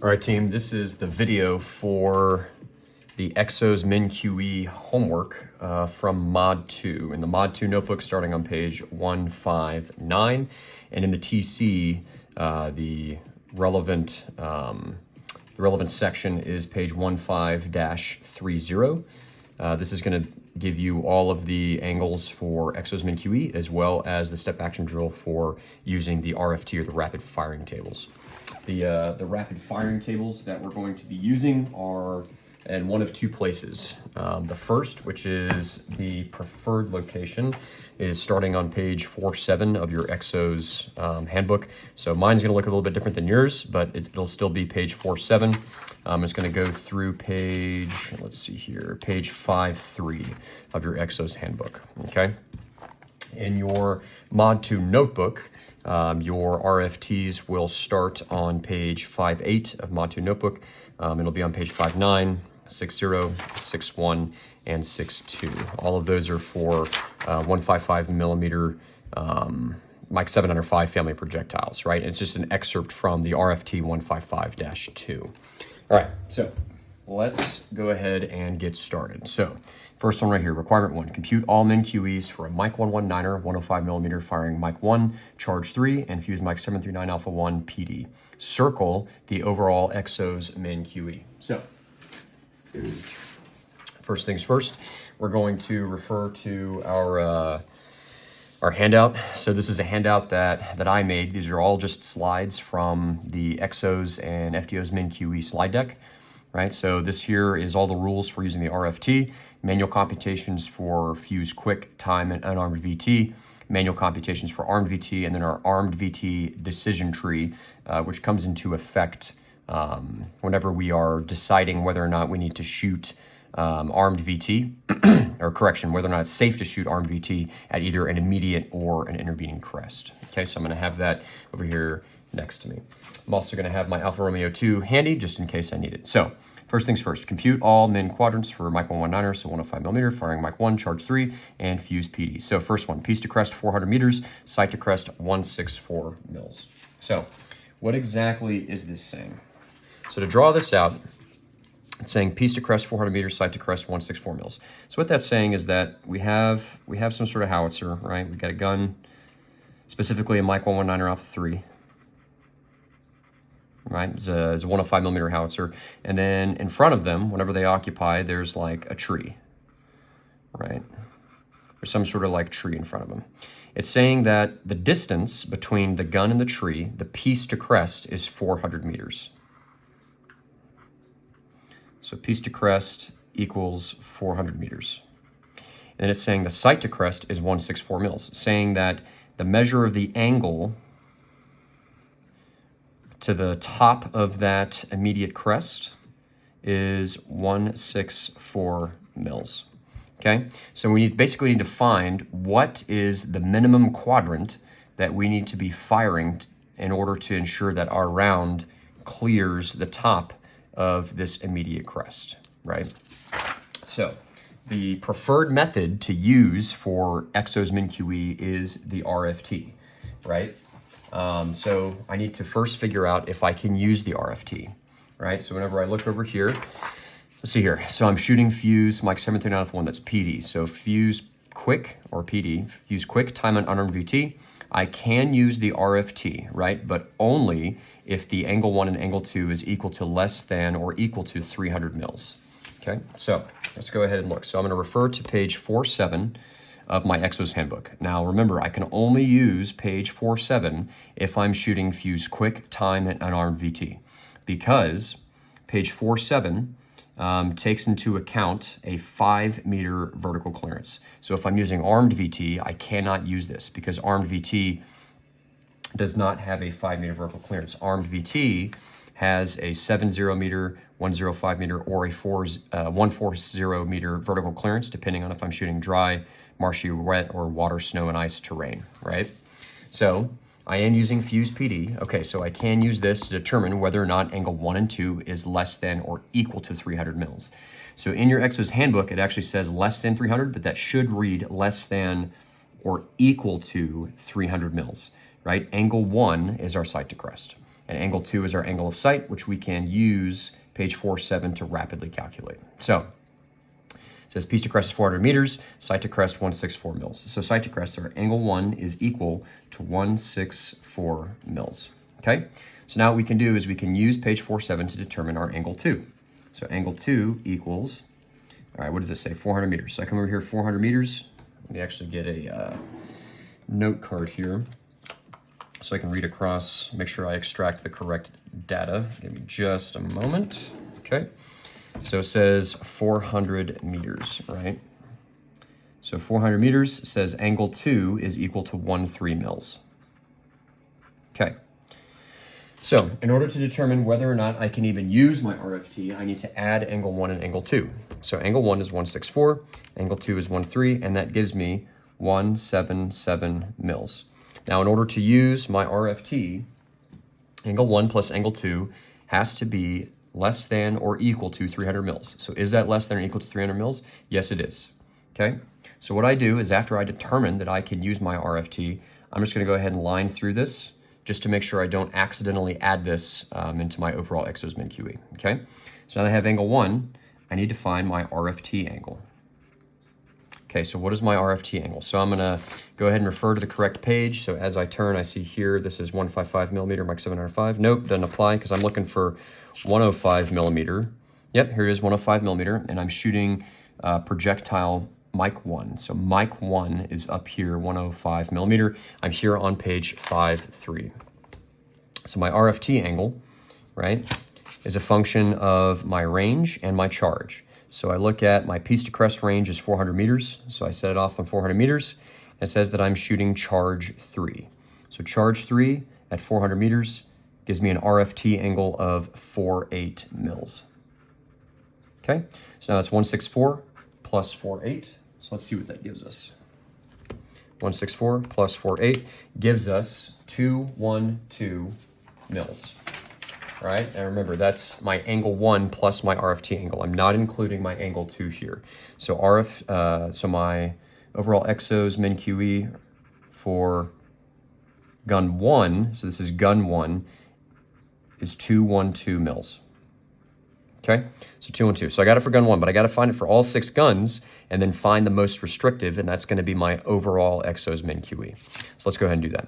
All right, team, this is the video for the XOs MIN QE homework from Mod 2. In the Mod 2 notebook starting on page 159, and in the TC, the relevant section is page 15-30. This is going to give you all of the angles for XOs MIN QE as well as the step action drill for using the RFT or the rapid firing tables. The rapid firing tables that we're going to be using are in one of two places. The first, which is the preferred location, is starting on page 47 of your XOs handbook. So mine's going to look a little bit different than yours, but it'll still be page 47. I'm just going to go through page, let's see here, page 5.3 of your XOs handbook, okay? In your Mod 2 notebook, your RFTs will start on page 5.8 of Mod 2 notebook. It'll be on page 5.9, 6.0, 6.1, and 6.2. All of those are for 155 millimeter Mike 705 family projectiles, right? It's just an excerpt from the RFT 155-2. All right, so let's go ahead and get started. So first one right here, requirement 1, compute all MIN QEs for a Mike 119er, 105 millimeter firing Mike 1, charge 3, and fuse Mike 739 Alpha 1 PD. Circle the overall XOs MIN QE. So first things first, we're going to refer to our handout. So this is a handout that I made. These are all just slides from the XOs and FDOs MIN QE slide deck, right? So this here is all the rules for using the RFT, manual computations for fuse quick, time, and unarmed VT, manual computations for armed VT, and then our armed VT decision tree, which comes into effect whenever we are deciding whether or not we need to shoot armed VT, or correction, whether or not it's safe to shoot armed VT at either an immediate or an intervening crest. Okay, so I'm gonna have that over here next to me. I'm also gonna have my Alfa Romeo 2 handy just in case I need it. So first things first, compute all MIN quadrants for Mike 119er, so 105 millimeter, firing Mike 1, charge 3, and fuse PD. So first one, piece to crest 400 meters, sight to crest 164 mils. So what exactly is this saying? So to draw this out, it's saying piece to crest 400 meters, sight to crest 164 mils. So what that's saying is that we have some sort of howitzer, right? We got a gun, specifically a Mike 119er Alpha 3, right? It's a 105 millimeter howitzer. And then in front of them, whenever they occupy, there's like a tree, right? Or some sort of like tree in front of them. It's saying that the distance between the gun and the tree, the piece to crest, is 400 meters. So piece to crest equals 400 meters. And it's saying the sight to crest is 164 mils, saying that the measure of the angle to the top of that immediate crest is 164 mils. Okay, so we basically need to find what is the minimum quadrant that we need to be firing in order to ensure that our round clears the top of this immediate crest, right? So the preferred method to use for XOs MIN QE is the RFT, right? So I need to first figure out if I can use the RFT, right? So whenever I look over here, let's see here. So I'm shooting fuse Mike 739 Alpha 1, that's PD. So fuse quick, or PD, fuse quick, time on unarmed VT. I can use the RFT, right? But only if the angle 1 and angle 2 is equal to less than or equal to 300 mils. Okay, so let's go ahead and look. So I'm gonna refer to page 4.7 of my XOs handbook. Now remember, I can only use page 4.7 if I'm shooting fuse quick, time, and unarmed VT, because page 4.7 takes into account a 5 meter vertical clearance. So if I'm using armed VT, I cannot use this because armed VT does not have a 5 meter vertical clearance. Armed VT has a 70 meter, 105 meter, or a 140 meter vertical clearance, depending on if I'm shooting dry, marshy, wet, or water, snow, and ice terrain, right? So I am using fuse PD. Okay, so I can use this to determine whether or not angle 1 and 2 is less than or equal to 300 mils. So in your XOs handbook, it actually says less than 300, but that should read less than or equal to 300 mils, right? Angle 1 is our sight to crest. and angle 2 is our angle of sight, which we can use page 4.7 to rapidly calculate. So it says piece to crest is 400 meters, sight to crest 164 mils. So sight to crest, our angle 1 is equal to 164 mils. Okay, so now what we can do is we can use page 4.7 to determine our angle 2. So angle 2 equals, all right, what does it say? 400 meters. So I come over here, 400 meters. Let me actually get a note card here so I can read across, make sure I extract the correct data. Give me just a moment. Okay, so it says 400 meters, right? So 400 meters says angle 2 is equal to 13 mils. Okay. So in order to determine whether or not I can even use my RFT, I need to add angle 1 and angle 2. So angle 1 is 164, angle 2 is 13, and that gives me 177 mils. Now in order to use my RFT, angle 1 plus angle 2 has to be less than or equal to 300 mils. So is that less than or equal to 300 mils? Yes, it is. Okay. So what I do is after I determine that I can use my RFT, I'm just going to go ahead and line through this just to make sure I don't accidentally add this into my overall XOs min QE. Okay. So now I have angle 1. I need to find my RFT angle. Okay, so what is my RFT angle? So I'm gonna go ahead and refer to the correct page. So as I turn, I see here, this is 155 millimeter, Mike 705. Nope, doesn't apply because I'm looking for 105 millimeter. Yep, here it is, 105 millimeter, and I'm shooting projectile Mike 1. So Mike 1 is up here, 105 millimeter. I'm here on page 5.3. So my RFT angle, right, is a function of my range and my charge. So I look at my piece to crest range is 400 meters. So I set it off on 400 meters. It says that I'm shooting charge 3. So charge 3 at 400 meters gives me an RFT angle of 48 mils. Okay, so now it's 164 plus 48. So let's see what that gives us. 164 plus 48 gives us 212 mils. Right, and remember that's my angle 1 plus my RFT angle. I'm not including my angle 2 here. So so my overall XOs min QE for gun 1, so this is gun 1, is 212 mils. Okay, so 212. So I got it for gun 1, but I got to find it for all 6 guns and then find the most restrictive, and that's going to be my overall XOs min QE. So let's go ahead and do that.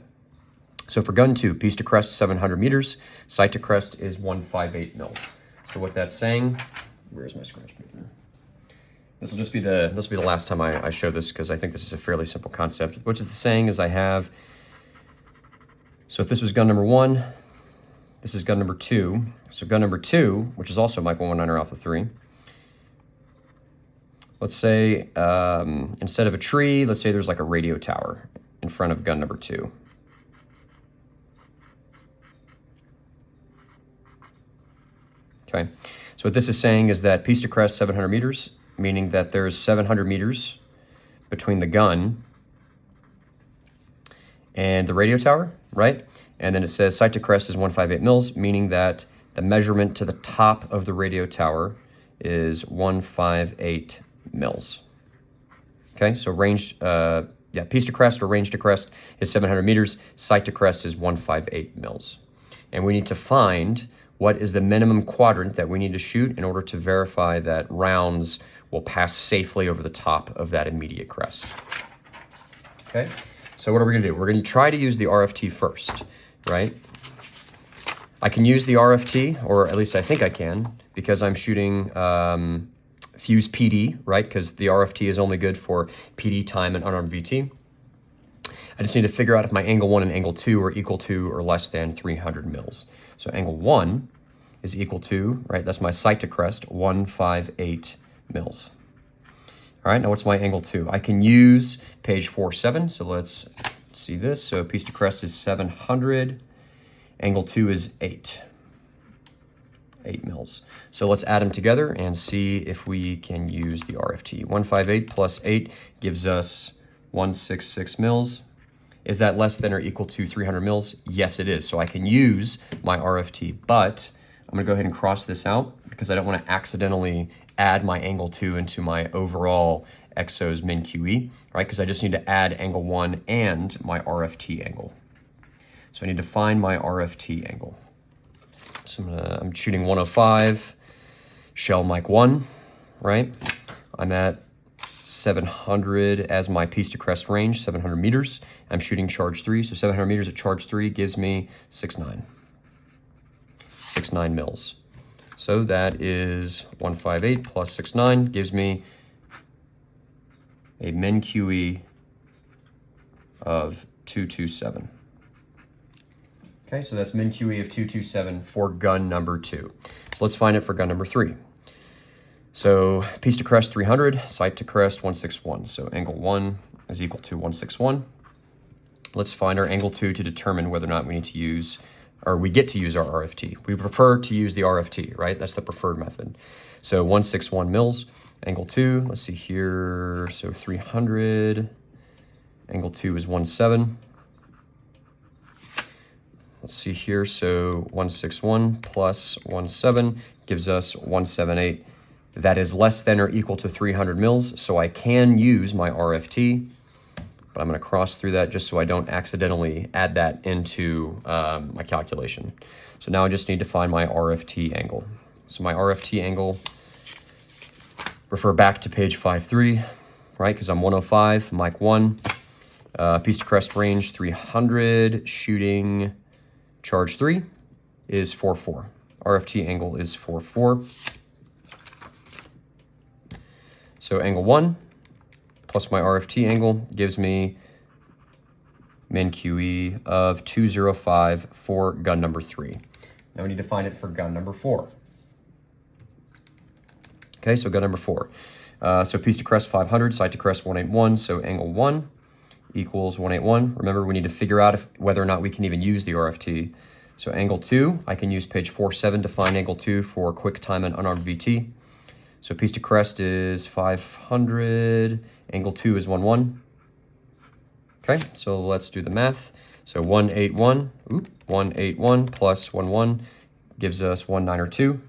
So for gun 2, piece to crest 700 meters, sight to crest is 158 mils. So what that's saying, where's my scratch paper? This will be the last time I show this because I think this is a fairly simple concept. What it's saying is I have, so if this was gun number 1, this is gun number 2. So gun number 2, which is also Mike 119 Alpha 3. Let's say instead of a tree, let's say there's like a radio tower in front of gun number 2. Okay, so what this is saying is that piece to crest 700 meters, meaning that there's 700 meters between the gun and the radio tower, right? And then it says sight to crest is 158 mils, meaning that the measurement to the top of the radio tower is 158 mils. Okay, so range, piece to crest or range to crest is 700 meters, sight to crest is 158 mils. And we need to find what is the minimum quadrant that we need to shoot in order to verify that rounds will pass safely over the top of that immediate crest. Okay, so what are we gonna do? We're gonna try to use the RFT first, right? I can use the RFT, or at least I think I can, because I'm shooting fuse PD, right? Because the RFT is only good for PD time and unarmed VT. I just need to figure out if my angle 1 and angle 2 are equal to or less than 300 mils. So angle 1 is equal to, right, that's my sight to crest, 158 mils. All right, now what's my angle 2? I can use page 4.7, so let's see this. So piece to crest is 700, angle 2 is 8 mils. So let's add them together and see if we can use the RFT. 158 plus 8 gives us 166 mils. Is that less than or equal to 300 mils? Yes, it is. So I can use my RFT, but I'm gonna go ahead and cross this out because I don't wanna accidentally add my angle 2 into my overall XOs min QE, right? Because I just need to add angle 1 and my RFT angle. So I need to find my RFT angle. So I'm shooting 105, shell mic 1, right? I'm at 700 as my piece to crest range, 700 meters. I'm shooting charge 3, so 700 meters at charge 3 gives me 6.9 mils. So that is 158 plus 6.9 gives me a min QE of 227. Okay, so that's min QE of 227 for gun number 2. So let's find it for gun number 3. So piece to crest 300, sight to crest 161. So angle 1 is equal to 161. Let's find our angle 2 to determine whether or not we need to use, or we get to use our RFT. We prefer to use the RFT, right? That's the preferred method. So 161 mils, angle 2, let's see here. So 300, angle 2 is 17. Let's see here. So 161 plus 17 gives us 178. That is less than or equal to 300 mils, so I can use my RFT, but I'm going to cross through that just so I don't accidentally add that into my calculation. So now I just need to find my RFT angle. So my RFT angle, refer back to page 5.3, right, because I'm 105, mic 1, piece to crest range 300, shooting charge 3 is 4.4. RFT angle is 4.4. So angle 1 plus my RFT angle gives me min QE of 205 for gun number 3. Now we need to find it for gun number 4. Okay, so gun number 4. So piece to crest 500, sight to crest 181. So angle 1 equals 181. Remember, we need to figure out whether or not we can even use the RFT. So angle 2, I can use page 4.7 to find angle 2 for quick time and unarmed VT. So piece to crest is 500, angle 2 is 11. Okay, so let's do the math. So 181 plus 11 gives us 192.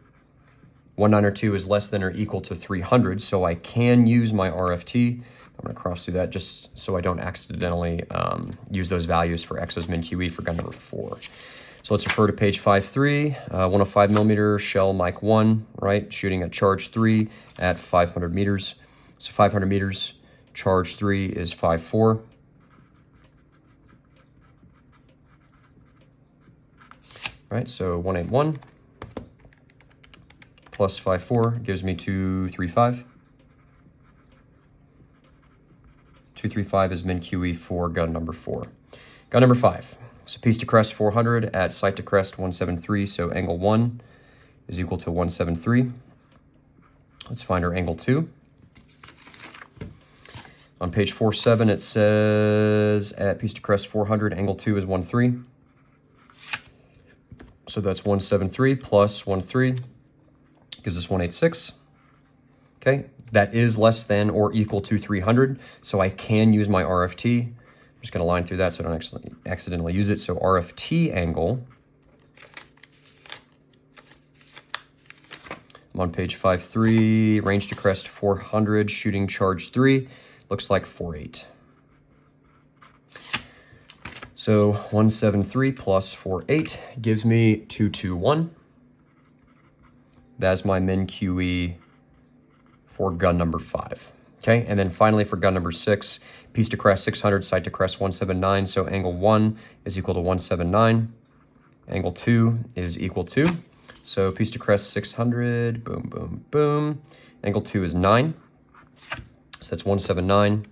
192 is less than or equal to 300, so I can use my RFT. I'm going to cross through that just so I don't accidentally use those values for XOs min QE for gun number 4. So let's refer to page 5.3, 105 millimeter shell mic 1, right? Shooting at charge 3 at 500 meters. So 500 meters, charge 3 is 5.4. Right, so 181 plus 5.4 gives me 235. 235 is min QE for gun number 4. Gun number 5. So piece to crest 400 at sight to crest 173. So angle 1 is equal to 173. Let's find our angle 2. On page 4.7, it says at piece to crest 400, angle 2 is 1.3. So that's 173 plus 1.3 gives us 186. Okay, that is less than or equal to 300. So I can use my RFT. I'm just going to line through that so I don't accidentally use it. So RFT angle, I'm on page 5.3, range to crest 400, shooting charge 3, looks like 4.8. So 173 plus 4.8 gives me 221. That's my min QE for gun number 5. Okay, and then finally for gun number 6, piece to crest 600, sight to crest 179. So angle 1 is equal to 179. Angle 2 is equal to, so piece to crest 600, boom, boom, boom. Angle 2 is 9. So that's 179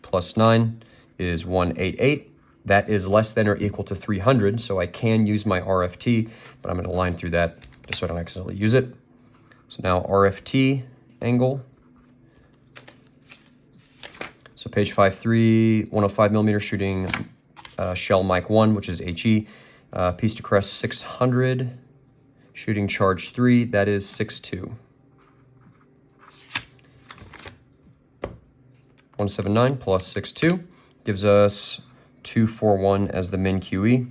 plus 9 is 188. That is less than or equal to 300, so I can use my RFT, but I'm going to line through that just so I don't accidentally use it. So now RFT angle. So page 5.3, 105 millimeter shooting shell mic 1, which is HE. Piece to crest 600, shooting charge 3, that is 6.2. 179 plus 6.2 gives us 241 as the min QE.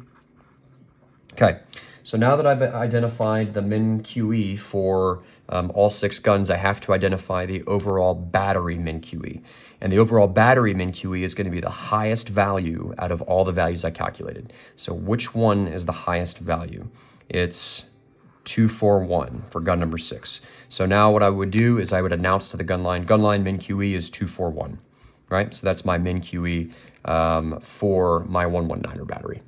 Okay, so now that I've identified the min QE for all 6 guns, I have to identify the overall battery min QE. And the overall battery min QE is going to be the highest value out of all the values I calculated. So which one is the highest value? It's 241 for gun number 6. So now what I would do is I would announce to the gun line min QE is 241, right? So that's my min QE for my 119er battery.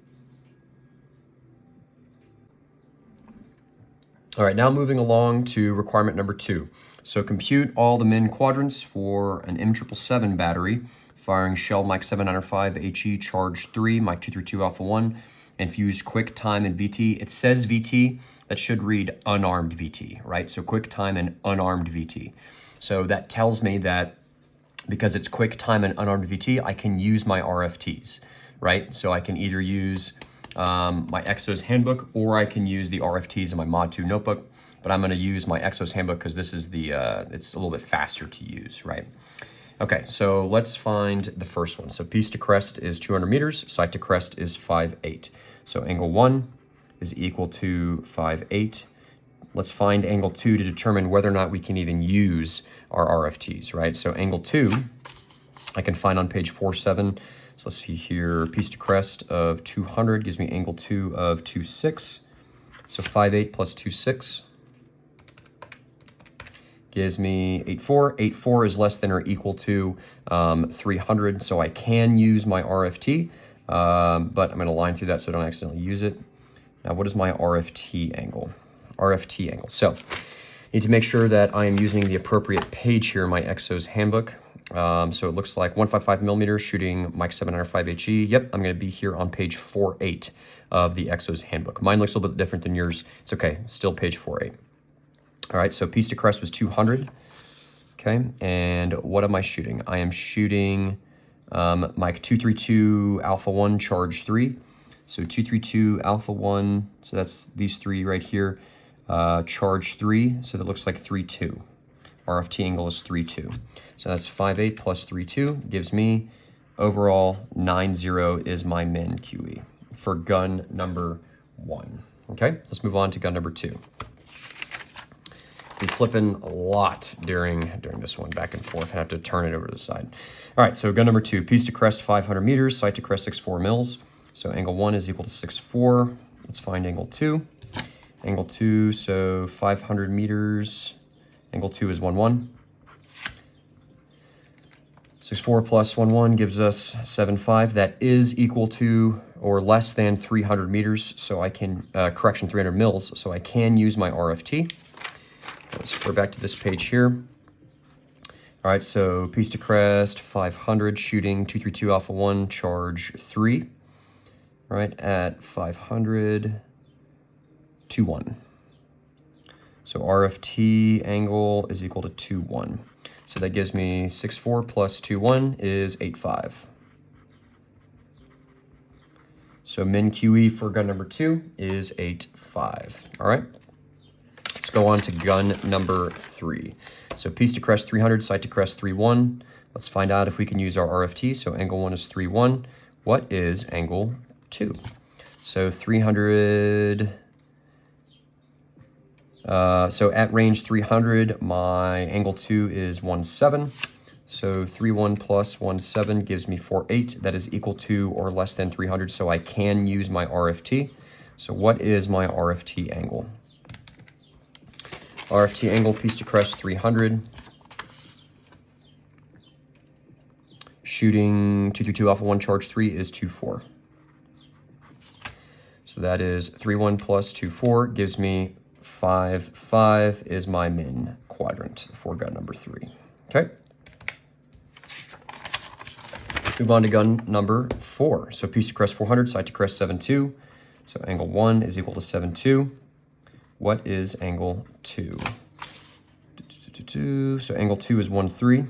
All right, now moving along to requirement number 2. So compute all the min quadrants for an M777 battery firing shell Mike 795 HE charge 3, Mike 232 Alpha 1, and fuse quick time and VT. It says VT, that should read unarmed VT, right? So quick time and unarmed VT. So that tells me that because it's quick time and unarmed VT, I can use my RFTs, right? So I can either use my XOs Handbook, or I can use the RFTs in my Mod 2 notebook, but I'm gonna use my XOs Handbook because this is the, it's a little bit faster to use, right? Okay, so let's find the first one. So piece to crest is 200 meters, side to crest is 5.8. So angle 1 is equal to 5.8. Let's find angle 2 to determine whether or not we can even use our RFTs, right? So angle 2, I can find on page 47. So let's see here, piece to crest of 200 gives me angle 2 of 2.6. So 5.8 plus 2.6 gives me 8.4. 8.4 is less than or equal to 300, so I can use my RFT, but I'm going to line through that so I don't accidentally use it. Now, what is my RFT angle? RFT angle. So, need to make sure that I am using the appropriate page here in my XOs Handbook. So it looks like 155 millimeters shooting Mike 795 HE. Yep, I'm going to be here on page 4.8 of the XOs Handbook. Mine looks a little bit different than yours. It's okay, still page 4.8. All right, so piece to crest was 200. Okay, and what am I shooting? I am shooting Mike 232 Alpha 1 charge 3. So 232 Alpha 1, so that's these three right here. Charge 3, so that looks like 3.2. RFT angle is 3.2. So that's 5.8 plus 3.2 gives me overall 9.0 is my min QE for gun number 1. Okay, let's move on to gun number 2. Be flipping a lot during this one, back and forth. I have to turn it over to the side. All right, so gun number 2, piece to crest 500 meters, side to crest 6.4 mils. So angle 1 is equal to 6.4. Let's find angle 2. Angle 2, so 500 meters. Angle 2 is 1.1. 6.4 plus 1.1 gives us 7.5. That is equal to or less than 300 meters. So I can, 300 mils. So I can use my RFT. Let's go back to this page here. All right, so piece to crest, 500, shooting 232 Alpha 1, charge 3. All right, at 500, 2.1. So RFT angle is equal to 2.1. So that gives me 6.4 plus 2.1 is 8.5. So min QE for gun number 2 is 8.5. All right. Let's go on to gun number 3. So piece to crest 300, side to crest 3.1. Let's find out if we can use our RFT. So angle 1 is 3.1. What is angle 2? So 300, so at range 300, my angle 2 is 1.7. So 3.1 plus 1.7 gives me 4.8. That is equal to or less than 300, so I can use my RFT. So what is my RFT angle? RFT angle, piece to crest 300. Shooting 232 Alpha 1 charge 3 is 2.4. So that is 3.1 plus 2.4 gives me 5.5 is my min quadrant for gun number 3. Okay. Move on to gun number 4. So piece to crest 400, side to crest 7.2. So angle 1 is equal to 7.2. What is angle 2? So angle 2 is 1.3.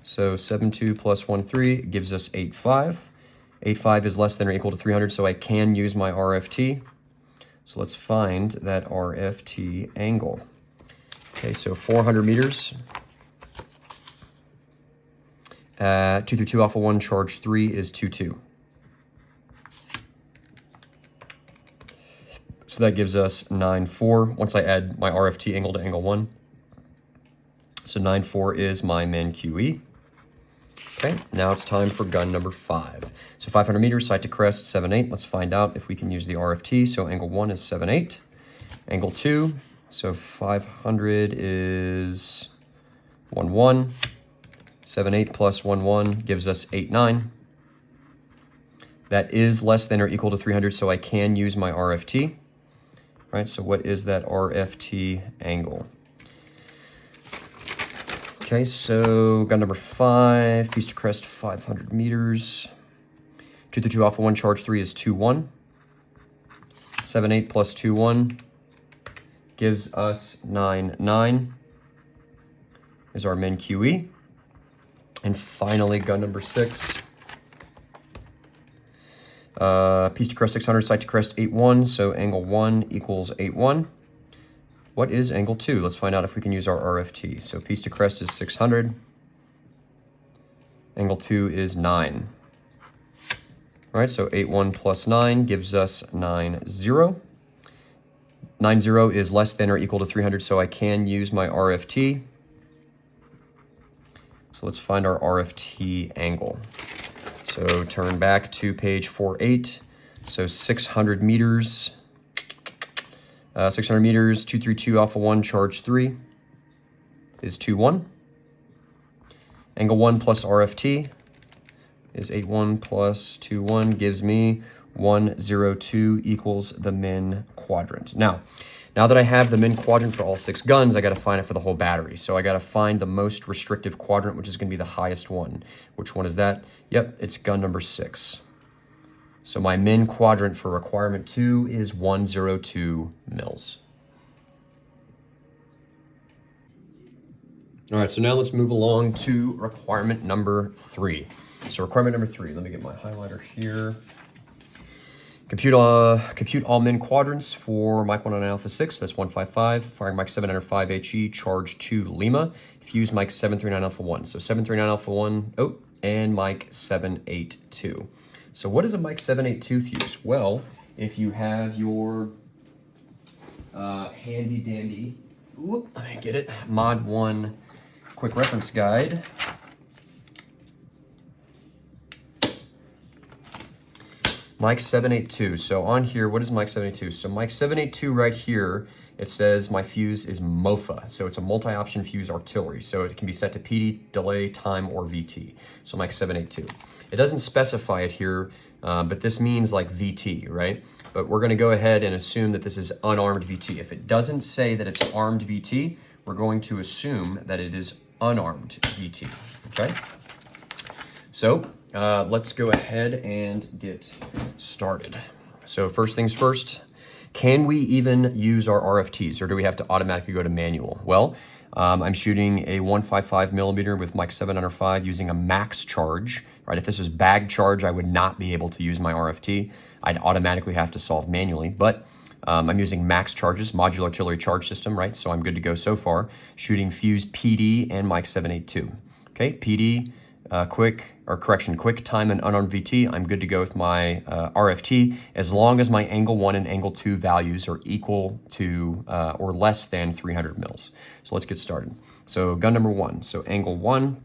So 7.2 plus 1.3 gives us 8.5. 8.5 is less than or equal to 300, so I can use my RFT. So let's find that RFT angle. Okay, so 400 meters. 232 Alpha 1 charge 3 is 2.2. So that gives us 9.4 once I add my RFT angle to angle 1. So 9.4 is my min QE. Okay, now it's time for gun number 5. So 500 meters, side to crest, 7.8. Let's find out if we can use the RFT. So angle 1 is 7.8. Angle 2, so 500 is 1, 1. 7, 8 plus 1, 1 gives us 8, 9. That is less than or equal to 300, so I can use my RFT. Right, so what is that RFT angle? Okay, so gun number 5, piece to crest 500 meters. 2 through 2 alpha 1, charge 3 is 2, 1. 7, 8 plus 2, 1 gives us 9, 9 is our min QE. And finally, gun number 6. Piece to crest 600, sight to crest 8, 1. So angle 1 equals 8, 1. What is angle 2? Let's find out if we can use our RFT. So piece to crest is 600. Angle 2 is 9. All right, so 8, 1 plus 9 gives us 9, 0. 9, 0 is less than or equal to 300, so I can use my RFT. So let's find our RFT angle. So turn back to page 4.8. So 600 meters. 600 meters, 2 through 2 alpha 1, charge 3 is 2, 1. Angle 1 plus RFT is 8, 1 plus 2, 1 gives me 1, 0, 2 equals the min quadrant. Now that I have the min quadrant for all 6 guns, I got to find it for the whole battery. So I got to find the most restrictive quadrant, which is going to be the highest one. Which one is that? Yep, it's gun number 6. So my min quadrant for requirement 2 is 102 mils. All right, so now let's move along to requirement number 3. So requirement number 3, let me get my highlighter here. Compute all min quadrants for Mike 109 Alpha 6, that's 155, firing Mike 705 HE, charge 2 Lima, fuse Mike 739 Alpha 1. So 739 Alpha 1, and Mike 782. So what is a Mike 782 fuse? Well, if you have your handy dandy, let me get it, Mod 1 quick reference guide. Mike 782. So on here, what is Mike 782? So Mike 782 right here, it says my fuse is MOFA. So it's a multi-option fuse artillery. So it can be set to PD, delay, time, or VT. So Mike 782. It doesn't specify it here, but this means like VT, right? But we're gonna go ahead and assume that this is unarmed VT. If it doesn't say that it's armed VT, we're going to assume that it is unarmed VT, okay? So let's go ahead and get started. So first things first, can we even use our RFTs, or do we have to automatically go to manual? Well, I'm shooting a 155 millimeter with Mike 705 using a max charge, right? If this was bag charge, I would not be able to use my RFT. I'd automatically have to solve manually, but I'm using max charges, modular artillery charge system, right? So I'm good to go so far. Shooting fuse PD and Mike 782. Okay, PD, quick time and unarmed VT. I'm good to go with my RFT as long as my angle 1 and angle 2 values are equal to or less than 300 mils. So let's get started. So gun number 1, so angle 1.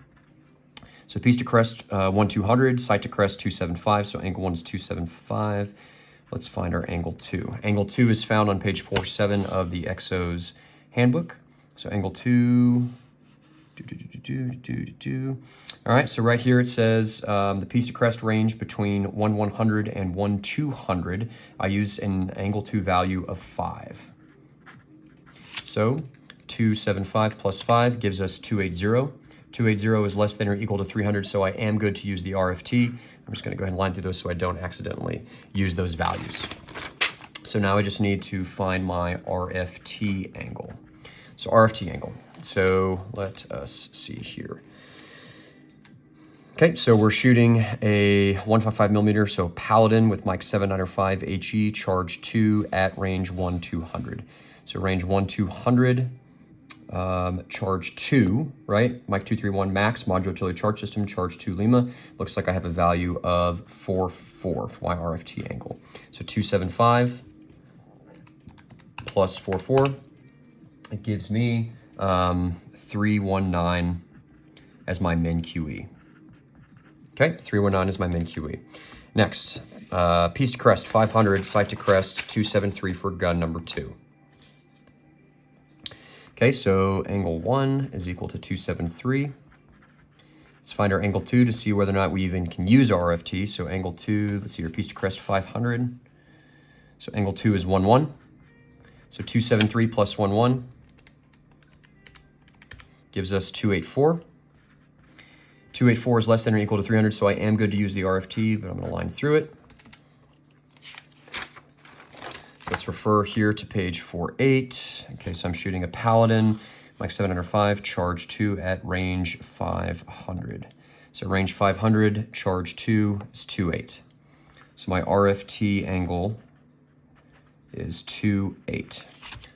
So piece to crest 1200, sight to crest 275. So angle 1 is 275. Let's find our angle 2. Angle 2 is found on page 47 of the XOs Handbook. So angle 2. All right, so right here it says the piece to crest range between 100 and 200. I use an angle 2 value of 5. So 275 plus 5 gives us 280. 280 is less than or equal to 300, so I am good to use the RFT. I'm just going to go ahead and line through those so I don't accidentally use those values. So now I just need to find my RFT angle. So RFT angle. So let us see here. Okay, so we're shooting a 155 millimeter, so Paladin with Mike 705 HE, charge 2 at range 1200. So range 1200, charge 2, right? Mike 231 max, modular artillery charge system, charge 2 Lima. Looks like I have a value of 44 for my RFT angle. So 275 plus 44, it gives me 319 as my min QE. Okay, 319 is my min QE. Next, piece to crest 500, sight to crest 273 for gun number 2. Okay, so angle 1 is equal to 273. Let's find our angle 2 to see whether or not we even can use RFT. So angle 2, let's see here, piece to crest 500. So angle 2 is 1, 1. So 273 plus 1, 1 gives us 284. 284 is less than or equal to 300, so I am good to use the RFT, but I'm going to line through it. Let's refer here to page 48. Okay, so I'm shooting a Paladin, Mike 705, charge 2 at range 500. So range 500, charge 2 is 28. So my RFT angle is 28.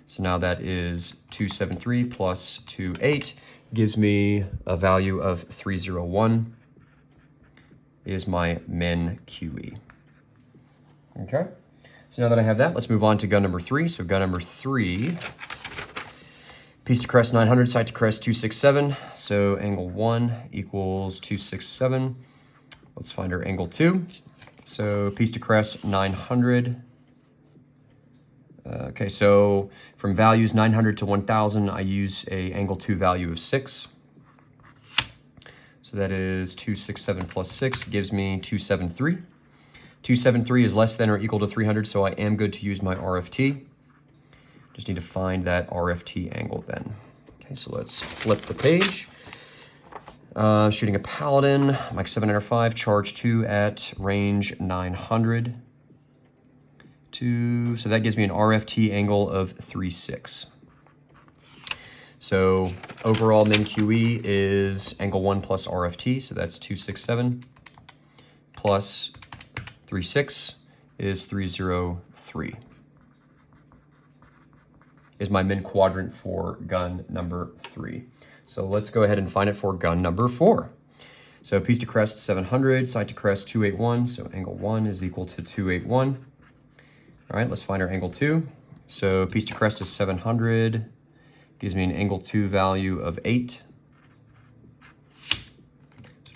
So now that is 273 plus 28 gives me a value of 301 is my min QE. Okay, so now that I have that, let's move on to gun number 3. So gun number 3, piece to crest 900, sight to crest 267. So angle 1 equals 267. Let's find our angle 2. So piece to crest 900. Okay, so from values 900 to 1000, I use a angle 2 value of 6. So that is 267 plus 6 gives me 273. 273 is less than or equal to 300, so I am good to use my RFT. Just need to find that RFT angle then. Okay, so let's flip the page. Shooting a Paladin, Mike 705, charge 2 at range 900. So that gives me an RFT angle of 3.6. So overall min QE is angle 1 plus RFT, so that's 267 plus 3.6 is 303. Is my min quadrant for gun number 3. So let's go ahead and find it for gun number 4. So piece to crest 700, sight to crest 281, so angle 1 is equal to 281. All right, let's find our angle 2. So piece to crest is 700, gives me an angle 2 value of 8. So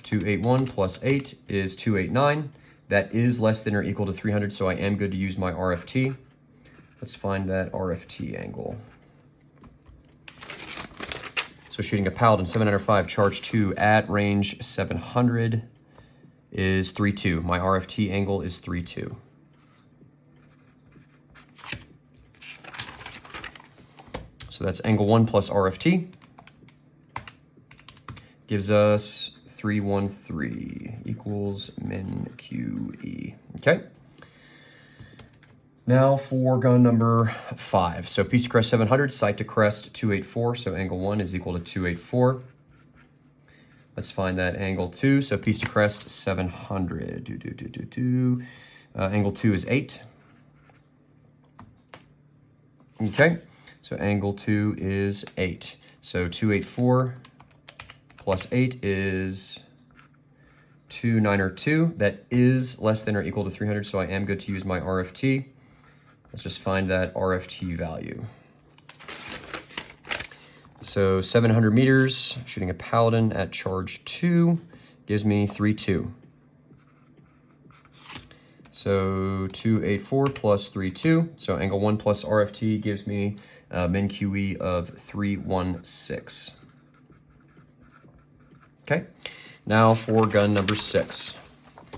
281 plus 8 is 289. That is less than or equal to 300, so I am good to use my RFT. Let's find that RFT angle. So shooting a Paladin 705, charge 2 at range 700 is 3.2. My RFT angle is 3.2. So that's angle 1 plus RFT. Gives us 313 equals min QE. Okay. Now for gun number 5. So piece to crest 700, sight to crest 284. So angle 1 is equal to 284. Let's find that angle 2. So piece to crest 700. Angle 2 is 8. Okay. So angle 2 is 8. So 284 plus 8 is 292. That is less than or equal to 300, so I am good to use my RFT. Let's just find that RFT value. So 700 meters, shooting a Paladin at charge 2 gives me 3.2. So 284 plus 3.2. So angle 1 plus RFT gives me min QE of 316. Okay, now for gun number 6.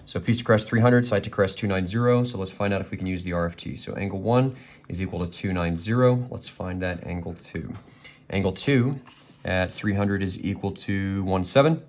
So piece to crest 300, sight to crest 290. So let's find out if we can use the RFT. So angle 1 is equal to 290. Let's find that angle 2. Angle 2 at 300 is equal to 17.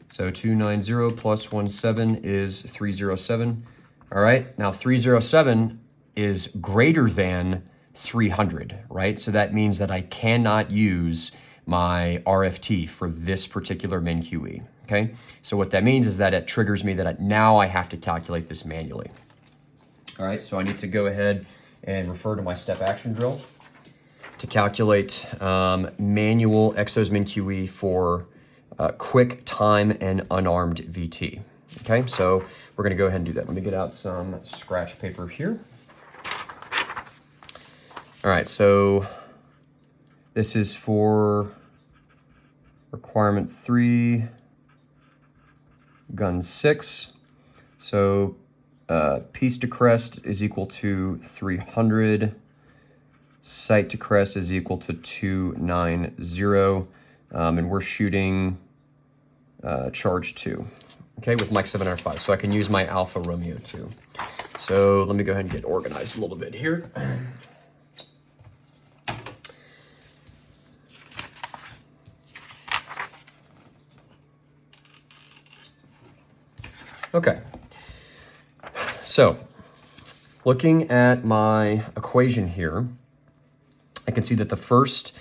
So 290 plus 17 is 307. All right, now 307 is greater than 300, right? So that means that I cannot use my RFT for this particular min QE, okay? So what that means is that it triggers me that now I have to calculate this manually. All right, so I need to go ahead and refer to my step action drill to calculate manual XOs min QE for quick time and unarmed VT. Okay, so we're gonna go ahead and do that. Let me get out some scratch paper here. All right, so this is for requirement 3, gun 6. So piece to crest is equal to 300. Sight to crest is equal to 290, and we're shooting charge 2, okay, with Mike 7 out of 5. So I can use my Alpha Romeo 2. So let me go ahead and get organized a little bit here. Okay, so looking at my equation here, I can see that the first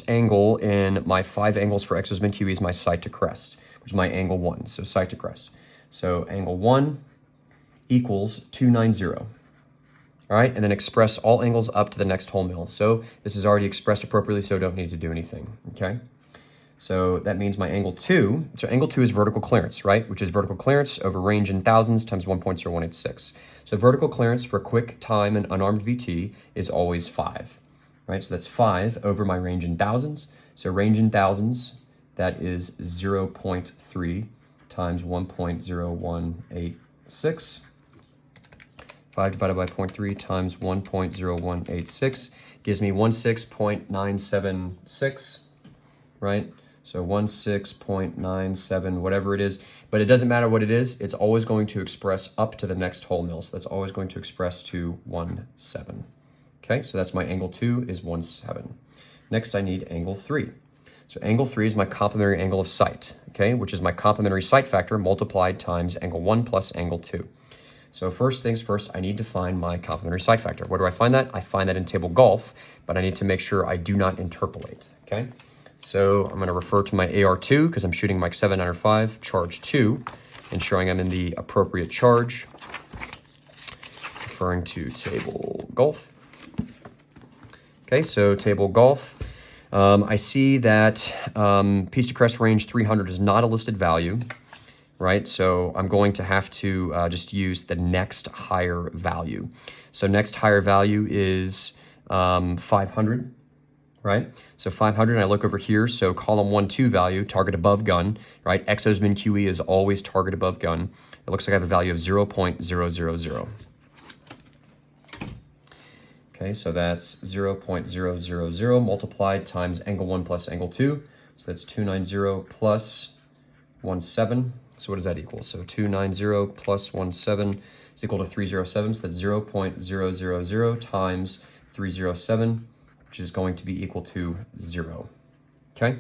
angle in my 5 angles for XOs min QE is my sight to crest, which is my angle 1, so sight to crest. So angle 1 equals 290, all right? And then express all angles up to the next whole mil. So this is already expressed appropriately, so I don't need to do anything, okay? So that means my angle 2, so angle 2 is vertical clearance, right? Which is vertical clearance over range in thousands times 1.0186. So vertical clearance for quick time and unarmed VT is always 5, right? So that's 5 over my range in thousands. So range in thousands, that is 0.3 times 1.0186. 5 divided by 0.3 times 1.0186 gives me 16.976, right? So 16.97, whatever it is, but it doesn't matter what it is, it's always going to express up to the next whole mil. So that's always going to express to 17. Okay, so that's my angle 2 is 17. Next, I need angle 3. So angle 3 is my complementary angle of sight, okay, which is my complementary sight factor multiplied times angle 1 plus angle 2. So first things first, I need to find my complementary sight factor. Where do I find that? I find that in table golf, but I need to make sure I do not interpolate, okay? So I'm going to refer to my AR2 because I'm shooting Mike 7 under 5, charge 2, ensuring I'm in the appropriate charge. Referring to table golf. Okay, so table golf. I see that piece to crest range 300 is not a listed value, right? So I'm going to have to just use the next higher value. So next higher value is 500. Right? So 500, and I look over here, so column 1, 2 value, target above gun, right? XOs min QE is always target above gun. It looks like I have a value of 0.000. Okay, so that's 0.000 multiplied times angle 1 plus angle 2. So that's 290 plus 17. So what does that equal? So 290 plus 17 is equal to 307. So that's 0.000 times 307. Which is going to be equal to 0, okay?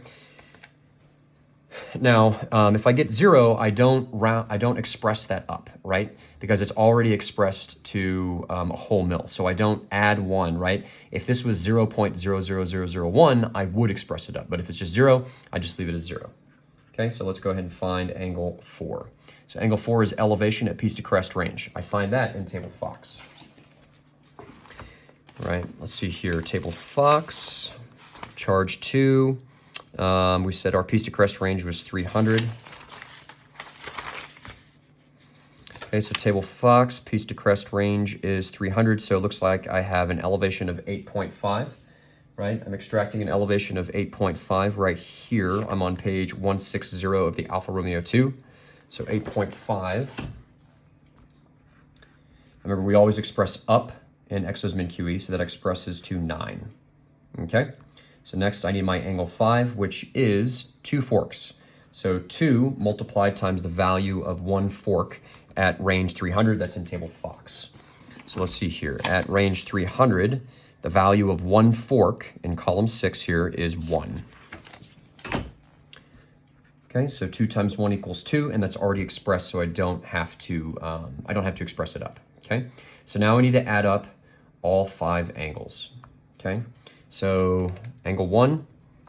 Now, if I get 0, I don't express that up, right? Because it's already expressed to a whole mil, so I don't add 1, right? If this was 0.00001, I would express it up, but if it's just 0, I just leave it as 0. Okay, so let's go ahead and find angle 4. So angle 4 is elevation at piece to crest range. I find that in table Fox. Right, let's see here, table Fox, charge 2. We said our piece to crest range was 300. Okay, so table Fox, piece to crest range is 300, so it looks like I have an elevation of 8.5, right? I'm extracting an elevation of 8.5 right here. I'm on page 160 of the Alpha Romeo 2, so 8.5. Remember, we always express up in XOs min QE, so that expresses to 9. Okay, so next I need my angle 5, which is 2 forks. So 2 multiplied times the value of 1 fork at range 300, that's in table Fox. So let's see here, at range 300, the value of 1 fork in column 6 here is 1. Okay, so 2 times 1 equals 2, and that's already expressed, so I don't have to express it up. Okay, so now I need to add up all 5 angles. Okay, so angle 1,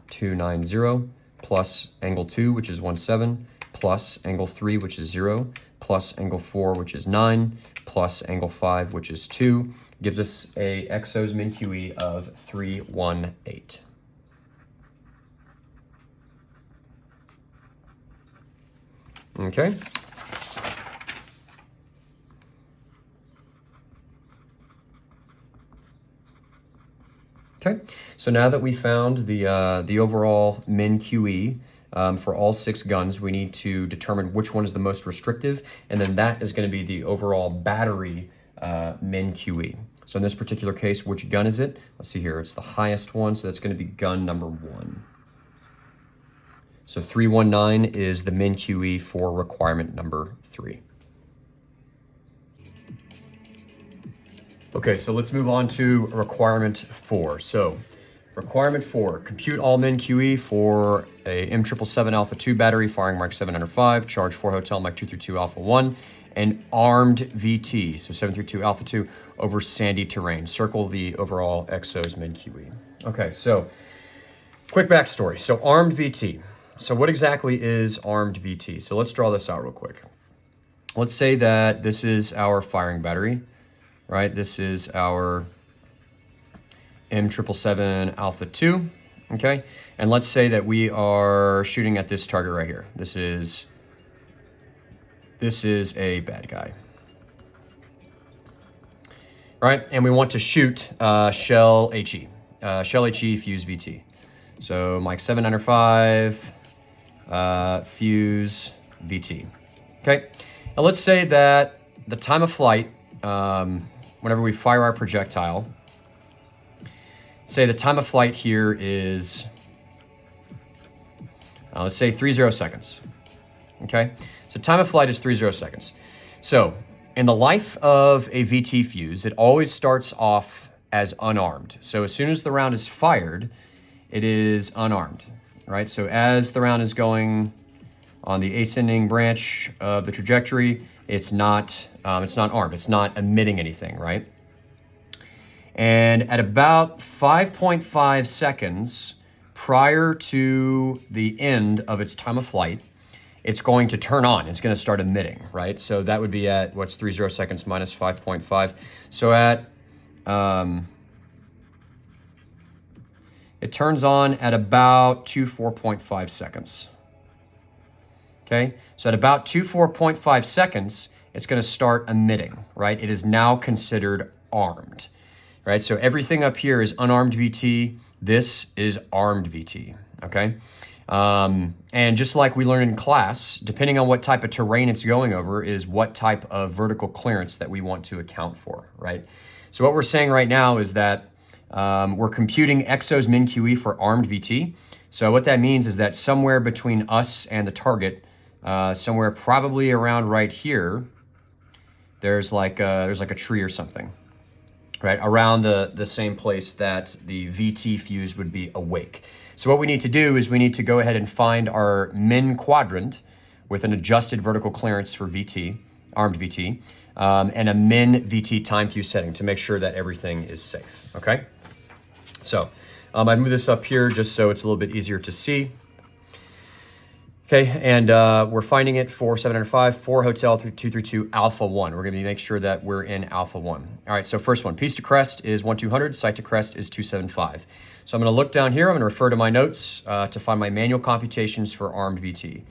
290, plus angle 2, which is 17, plus angle 3, which is 0, plus angle 4, which is 9, plus angle 5, which is 2, gives us a XOs min QE of 318. Okay. Okay, so now that we found the overall min QE for all 6 guns, we need to determine which one is the most restrictive, and then that is going to be the overall battery min QE. So in this particular case, which gun is it? Let's see here, it's the highest one, so that's gonna be gun number 1. So 319 is the min QE for requirement number 3. Okay, so let's move on to requirement 4. So requirement 4, compute all min QE for a M777 Alpha 2 battery firing Mark 7 under 5, charge 4 hotel Mike 232 Alpha 1, and armed VT, so 732 Alpha 2 over sandy terrain. Circle the overall XOs min QE. Okay, so quick backstory. So armed VT. So what exactly is armed VT? So let's draw this out real quick. Let's say that this is our firing battery, right? This is our M777 Alpha 2, okay? And let's say that we are shooting at this target right here. This is a bad guy, right? And we want to shoot shell HE, fuse VT. So Mike 7 under 5, fuse VT, okay? Now let's say that the time of flight, whenever we fire our projectile, say the time of flight here is, let's say 30 seconds, okay? So time of flight is 30 seconds. So in the life of a VT fuse, it always starts off as unarmed. So as soon as the round is fired, it is unarmed, right? So as the round is going on the ascending branch of the trajectory, it's not armed. It's not emitting anything, right? And at about 5.5 seconds prior to the end of its time of flight, it's going to turn on. It's going to start emitting, right? So that would be at, what's 30 seconds minus 5.5? So at, it turns on at about 4.5 seconds. Okay, so at about 4.5 seconds, it's going to start emitting, right? It is now considered armed, right? So everything up here is unarmed VT. This is armed VT, okay? And just like we learned in class, depending on what type of terrain it's going over is what type of vertical clearance that we want to account for, right? So what we're saying right now is that we're computing XOs min QE for armed VT. So what that means is that somewhere between us and the target, somewhere probably around right here, there's like a tree or something, right? Around the same place that the VT fuse would be awake. So what we need to do is we need to go ahead and find our min quadrant with an adjusted vertical clearance for VT, armed VT, and a min VT time fuse setting to make sure that everything is safe, okay? So I move this up here just so it's a little bit easier to see. Okay, and we're finding it for 705, 4 Hotel 232 Alpha 1. We're gonna make sure that we're in Alpha 1. All right, so first one, piece to crest is 1200, sight to crest is 275. So I'm gonna look down here, I'm gonna refer to my notes to find my manual computations for armed VT.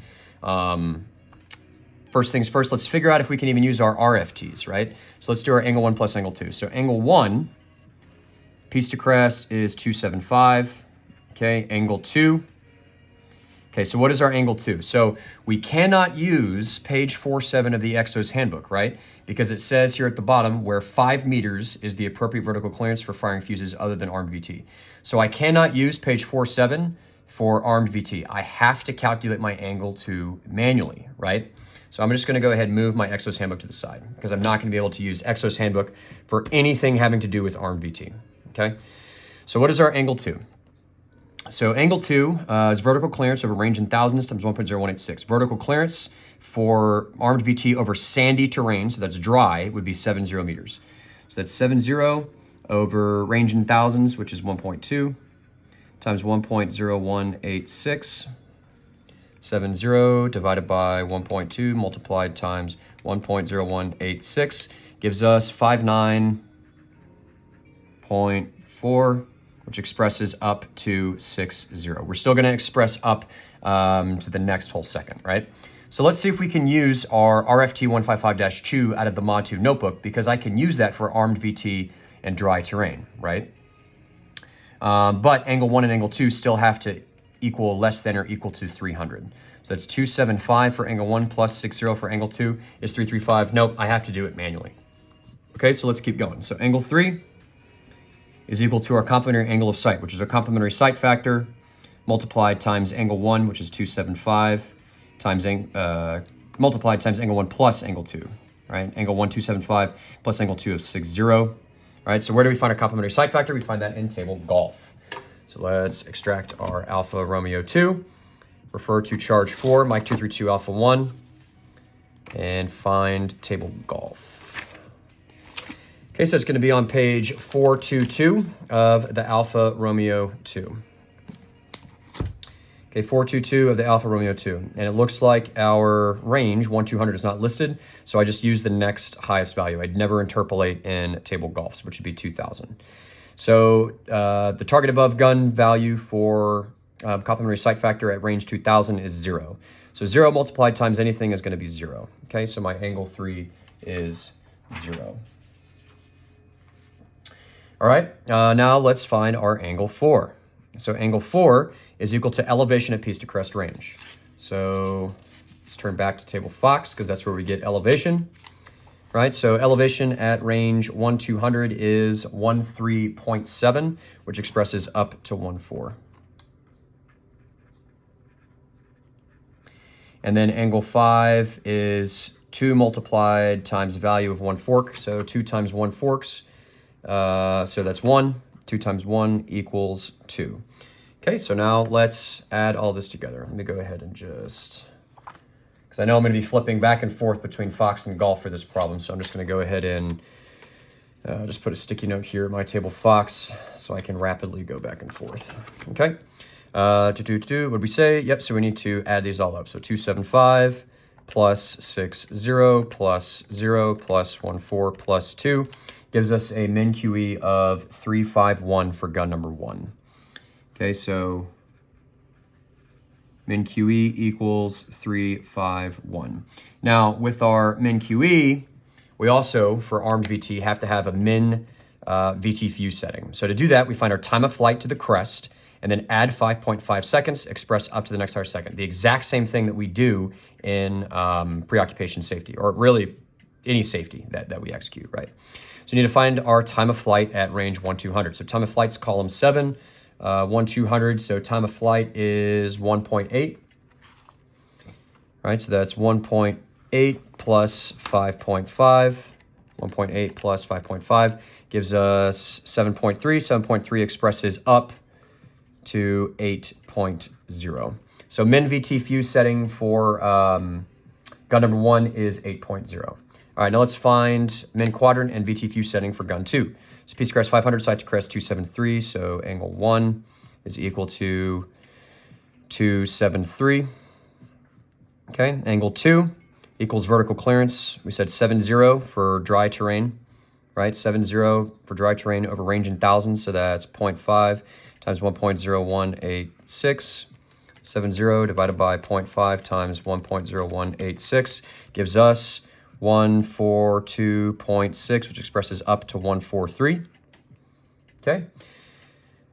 First things first, let's figure out if we can even use our RFTs, right? So let's do our angle 1 plus angle 2. So angle 1, piece to crest is 275, okay, angle 2. Okay, so what is our angle 2? So we cannot use page 47 of the XOs Handbook, right? Because it says here at the bottom where 5 meters is the appropriate vertical clearance for firing fuses other than armed VT. So I cannot use page 47 for armed VT. I have to calculate my angle 2 manually, right? So I'm just gonna go ahead and move my XOs Handbook to the side because I'm not gonna be able to use XOs Handbook for anything having to do with armed VT, okay? So what is our angle 2? So angle 2 is vertical clearance over range in thousands times 1.0186. Vertical clearance for armed VT over sandy terrain, so that's dry, would be 70 meters. So that's 70 over range in thousands, which is 1.2, times 1.0186. 70 divided by 1.2 multiplied times 1.0186 gives us 59.4, which expresses up to 60. We're still gonna express up to the next whole second, right? So let's see if we can use our RFT 155-2 out of the Mod 2 notebook because I can use that for armed VT and dry terrain, right? But angle 1 and angle 2 still have to equal less than or equal to 300. So that's 275 for angle 1 plus 60 for angle 2 is 335. Nope, I have to do it manually. Okay, so let's keep going. So angle 3 is equal to our complementary angle of sight, which is our complementary sight factor, multiplied times angle 1, which is 275, times multiplied times angle 1 plus angle 2, right? Angle 1, 275, plus angle 2 is 60. All right, so where do we find our complementary sight factor? We find that in table golf. So let's extract our Alpha Romeo 2, refer to charge 4, Mike 232 Alpha 1, and find table golf. Okay, so it's going to be on page 422 of the Alpha Romeo 2. Okay, 422 of the Alpha Romeo 2. And it looks like our range, 1-200, is not listed, so I just use the next highest value. I'd never interpolate in table golfs, which would be 2,000. So the target above gun value for complementary sight factor at range 2,000 is 0. So 0 multiplied times anything is going to be 0. Okay, so my angle 3 is 0. All right, now let's find our angle 4. So angle 4 is equal to elevation at piece to crest range. So let's turn back to table Fox because that's where we get elevation. Right, so elevation at range 1-200 is 13.7, which expresses up to 1.4. And then angle 5 is 2 multiplied times the value of 1 fork. So 2 times 1 forks. So that's 1. 2 times 1 equals 2. Okay, so now let's add all this together. Let me go ahead and just, because I know I'm going to be flipping back and forth between Fox and golf for this problem. So I'm just going to go ahead and just put a sticky note here at my table Fox so I can rapidly go back and forth. Okay. What did we say? Yep, so we need to add these all up. So 275 plus 60 plus 0 plus 14 plus 2 gives us a min QE of 351 for gun number 1. Okay, so min QE equals 351. Now, with our min QE, we also, for armed VT, have to have a min VT fuse setting. So to do that, we find our time of flight to the crest, and then add 5.5 seconds, express up to the next higher second. The exact same thing that we do in preoccupation safety, or really any safety that we execute, right? So you need to find our time of flight at range 1-200. So time of flight's column 7, 1-200, so time of flight is 1.8. Right, so that's 1.8 plus 5.5. 1.8 plus 5.5 gives us 7.3. 7.3 expresses up to 8.0. So min VT fuse setting for gun number 1 is 8.0. All right, now let's find min quadrant and VT fuse setting for gun 2. So piece to crest 500, side to crest 273. So angle 1 is equal to 273. Okay, angle 2 equals vertical clearance. We said 70 for dry terrain, right? 70 for dry terrain over range in thousands. So that's 0.5 times 1.0186. 70 divided by 0.5 times 1.0186 gives us 142.6, which expresses up to 143. Okay.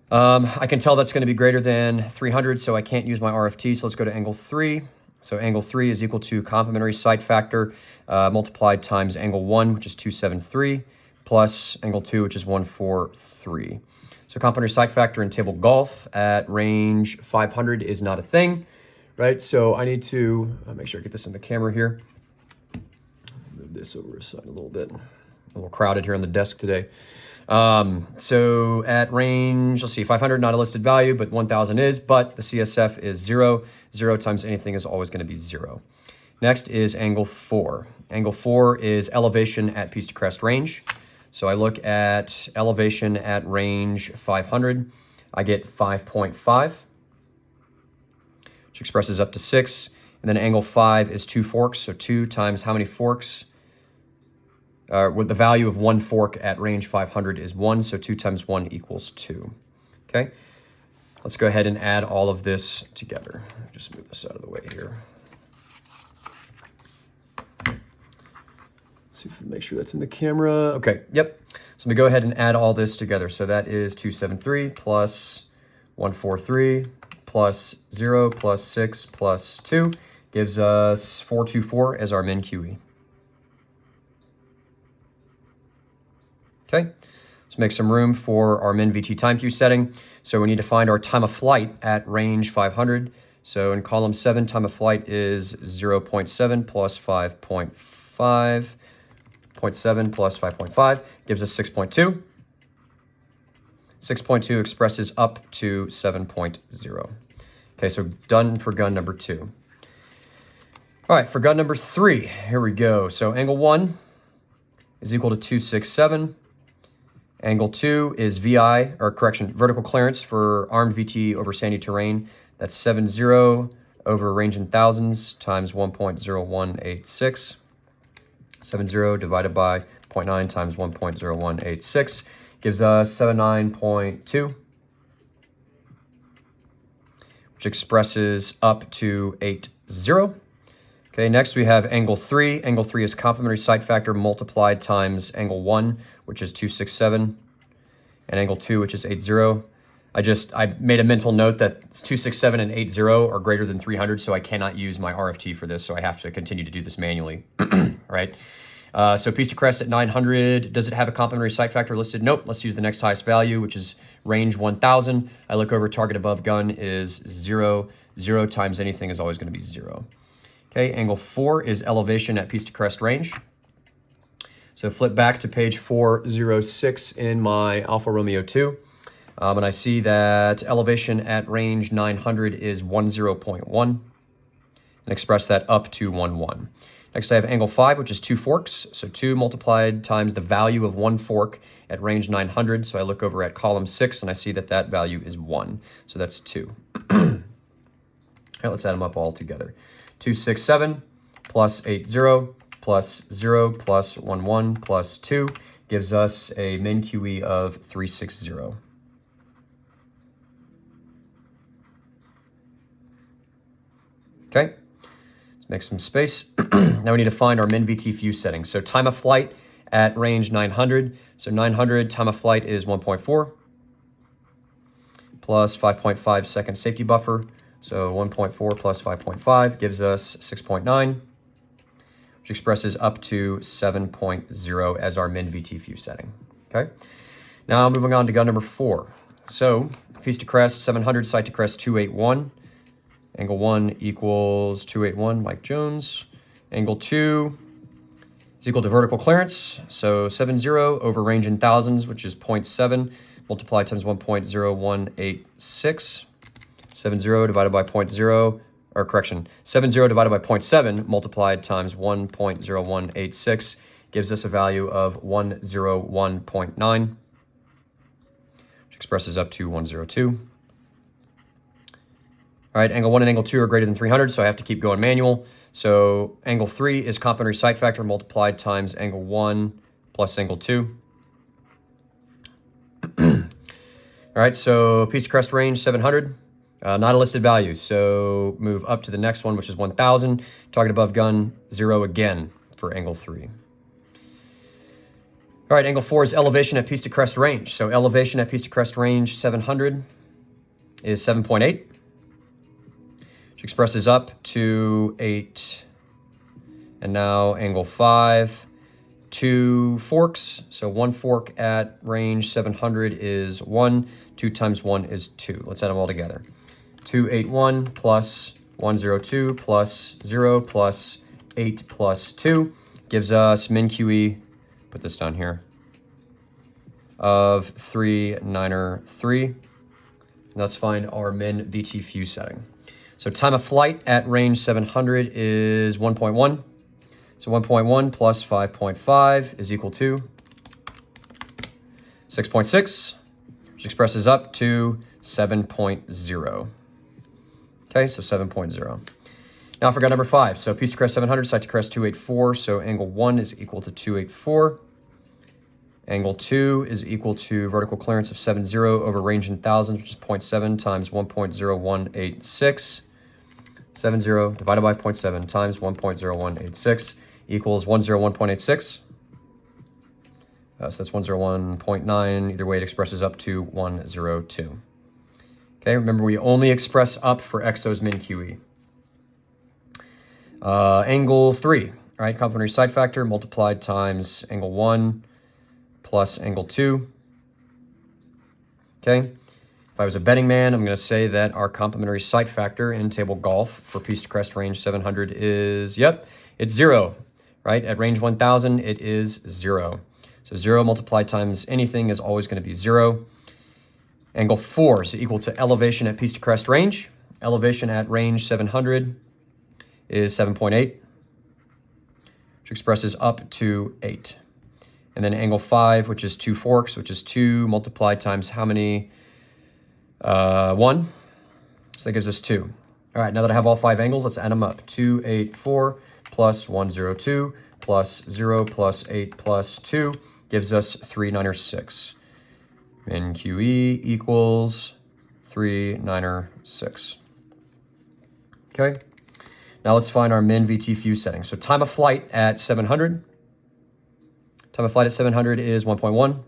I can tell that's going to be greater than 300, so I can't use my RFT. So let's go to angle 3. So angle 3 is equal to complementary sight factor multiplied times angle 1, which is 273, plus angle 2, which is 143. So complementary sight factor in table golf at range 500 is not a thing, right? So I need to make sure I get this in the camera here. Move this over aside a little bit. A little crowded here on the desk today. So at range, let's see, 500, not a listed value, but 1,000 is, but the CSF is 0. 0 times anything is always going to be 0. Next is angle 4. Angle 4 is elevation at piece to crest range. So I look at elevation at range 500. I get 5.5, which expresses up to 6. And then angle 5 is 2 forks. So 2 times how many forks? With the value of 1 fork at range 500 is 1. So 2 times 1 equals 2. Okay. Let's go ahead and add all of this together. Just move this out of the way here. See if we make sure that's in the camera. Okay, yep. So let me go ahead and add all this together. So that is 273 plus 143 plus 0 plus 6 plus 2 gives us 424 as our min QE. Okay, let's make some room for our min VT time Q setting. So we need to find our time of flight at range 500. So in column 7, time of flight is 0.7 plus 5.5. 0.7 plus 5.5 gives us 6.2. 6.2 expresses up to 7.0. Okay, so done for gun number 2. All right, for gun number 3, here we go. So angle 1 is equal to 267. Angle 2 is VI, or correction, vertical clearance for armed VT over sandy terrain. That's 70 over range in thousands times 1.0186. 70 divided by 0.9 times 1.0186 gives us 79.2, which expresses up to 80. Okay, next we have angle 3. Angle 3 is complementary site factor multiplied times angle 1, which is 267, and angle 2, which is 80. I made a mental note that 267 and 80 are greater than 300, so I cannot use my RFT for this, so I have to continue to do this manually, right? So piece to crest at 900, does it have a complementary site factor listed? Nope, let's use the next highest value, which is range 1000. I look over, target above gun is 0. 0 times anything is always gonna be 0. Okay, angle 4 is elevation at piece to crest range. So flip back to page 406 in my Alfa Romeo 2. And I see that elevation at range 900 is 10.1, and express that up to 11. Next I have angle 5, which is 2 forks. So 2 multiplied times the value of 1 fork at range 900. So I look over at column 6 and I see that that value is 1. So that's 2. All right, let's add them up all together. 267 plus 80 plus 0 plus 11 plus 2 gives us a min QE of 360. Okay, let's make some space. Now we need to find our min VT fuse setting. So time of flight at range 900. So 900 time of flight is 1.4 plus 5.5 second safety buffer. So 1.4 plus 5.5 gives us 6.9, which expresses up to 7.0 as our min VT fuse setting. Okay, now moving on to gun number 4. So piece to crest 700, site to crest 281. Angle 1 equals 281, Mike Jones. Angle 2 is equal to vertical clearance. So 70 over range in thousands, which is 0.7, multiplied times 1.0186. 70 divided by 0.0, or correction, 70 divided by 0.7 multiplied times 1.0186 gives us a value of 101.9, which expresses up to 102. All right, angle 1 and angle 2 are greater than 300, so I have to keep going manual. So angle 3 is complementary site factor multiplied times angle 1 plus angle 2. All right, so piece to crest range 700, not a listed value. So move up to the next one, which is 1000. Target above gun 0 again for angle 3. All right, angle 4 is elevation at piece to crest range. So elevation at piece to crest range 700 is 7.8. which expresses up to 8. And now angle 5, 2 forks. So 1 fork at range 700 is 1. 2 times 1 is 2. Let's add them all together. 281 plus 102 plus 0 plus 8 plus 2 gives us min QE, put this down here, of 393. Let's find our min VT fuse setting. So time of flight at range 700 is 1.1. So 1.1 plus 5.5 is equal to 6.6, which expresses up to 7.0. Okay, so 7.0. Now for gun number 5. So piece to crest 700, site to crest 284. So angle 1 is equal to 284. Angle 2 is equal to vertical clearance of 70 over range in thousands, which is 0.7 times 1.0186. 70 divided by 0.7 times 1.0186 equals 101.86. So that's 101.9. Either way, it expresses up to 102. Okay, remember we only express up for XOs min QE. Angle 3, all right, complementary site factor multiplied times angle 1 plus angle 2. Okay. If I was a betting man, I'm going to say that our complementary sight factor in table golf for piece to crest range 700 is, yep, it's 0, right? At range 1000, it is 0. So 0 multiplied times anything is always going to be 0. Angle 4 is equal to elevation at piece to crest range. Elevation at range 700 is 7.8, which expresses up to 8. And then angle 5, which is 2 forks, which is 2 multiplied times how many? 1. So that gives us 2. All right, now that I have all 5 angles, let's add them up. 284 plus 102 plus 0 plus 8 plus 2 gives us 396. Min QE equals 396. Okay. Now let's find our min VT fuse setting. So time of flight at 700. Time of flight at 700 is 1.1.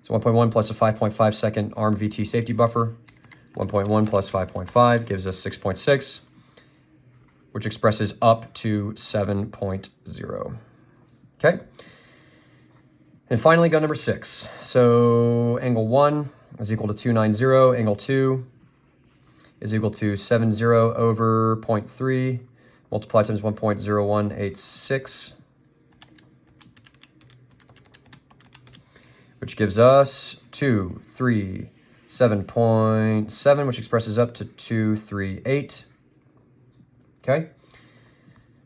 So 1.1 plus a 5.5 second armed VT safety buffer. 1.1 plus 5.5 gives us 6.6, which expresses up to 7.0. Okay. And finally, go number 6. So angle 1 is equal to 290. Angle 2 is equal to 70 over 0.3 multiplied times 1.0186, which gives us 237.7, which expresses up to 238. Okay.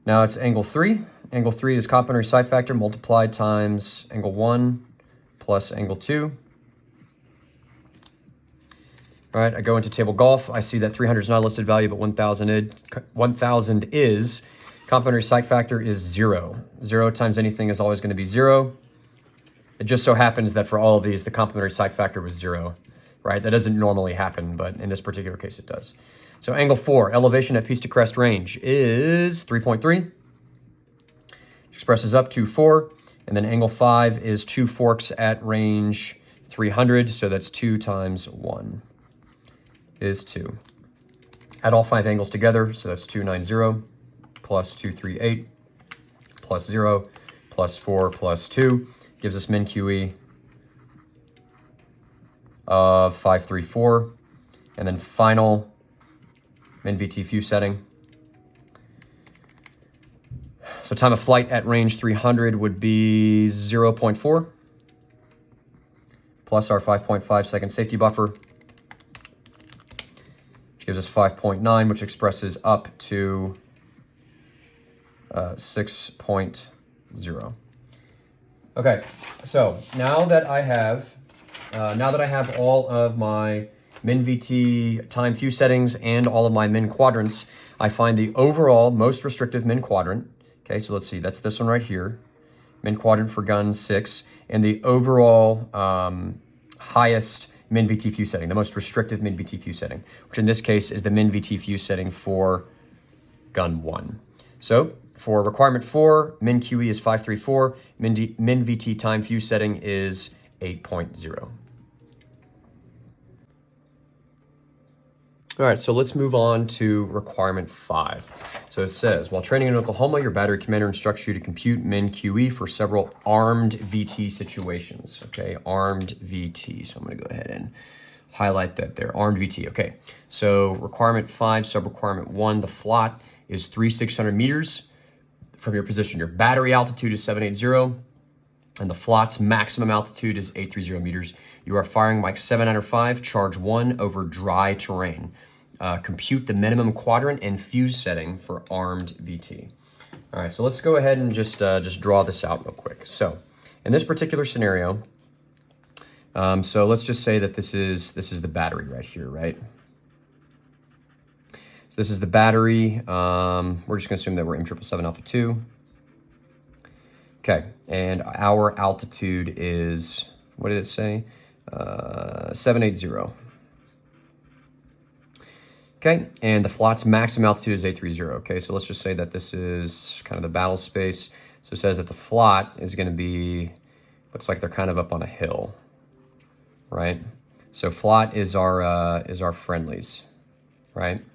Now it's angle 3. Angle 3 is complementary sight factor multiplied times angle 1 plus angle 2. All right, I go into table golf. I see that 300 is not a listed value, but 1000 is. Complementary sight factor is 0. 0 times anything is always going to be 0. It just so happens that for all of these, the complementary sight factor was 0, right? That doesn't normally happen, but in this particular case, it does. So angle 4, elevation at piece to crest range is 3.3. Expresses up to 4. And then angle 5 is 2 forks at range 300. So that's 2 times 1 is 2. Add all 5 angles together. So that's 290 plus 238 plus 0 plus 4 plus 2 gives us min QE of 534. And then final min VT fuse setting. So time of flight at range 300 would be 0.4 plus our 5.5 second safety buffer, which gives us 5.9, which expresses up to 6.0. Okay, so now that I have all of my min VT time fuse settings and all of my min quadrants, I find the overall most restrictive min quadrant. Okay, so let's see, that's this one right here, min quadrant for gun 6, and the overall highest min VT fuse setting, the most restrictive min VT fuse setting, which in this case is the min VT fuse setting for gun 1. So for requirement 4, min QE is 534, min VT time fuse setting is 8.0. All right, so let's move on to requirement 5. So it says, while training in Oklahoma, your battery commander instructs you to compute min QE for several armed VT situations. Okay, armed VT. So I'm gonna go ahead and highlight that there, armed VT. Okay, so requirement 5, sub-requirement 1, the FLOT is 3,600 meters from your position. Your battery altitude is 780, and the FLOT's maximum altitude is 830 meters. You are firing Mike 795, charge 1 over dry terrain. Compute the minimum quadrant and fuse setting for armed VT. All right, so let's go ahead and just draw this out real quick. So in this particular scenario, so let's just say that this is the battery right here, right? So this is the battery. We're just gonna assume that we're M777 Alpha 2. Okay, and our altitude is, what did it say? 780. Okay, and the FLOT's maximum altitude is 830. Okay, so let's just say that this is kind of the battle space. So it says that the FLOT is going to be, looks like they're kind of up on a hill, right? So FLOT is our friendlies, right?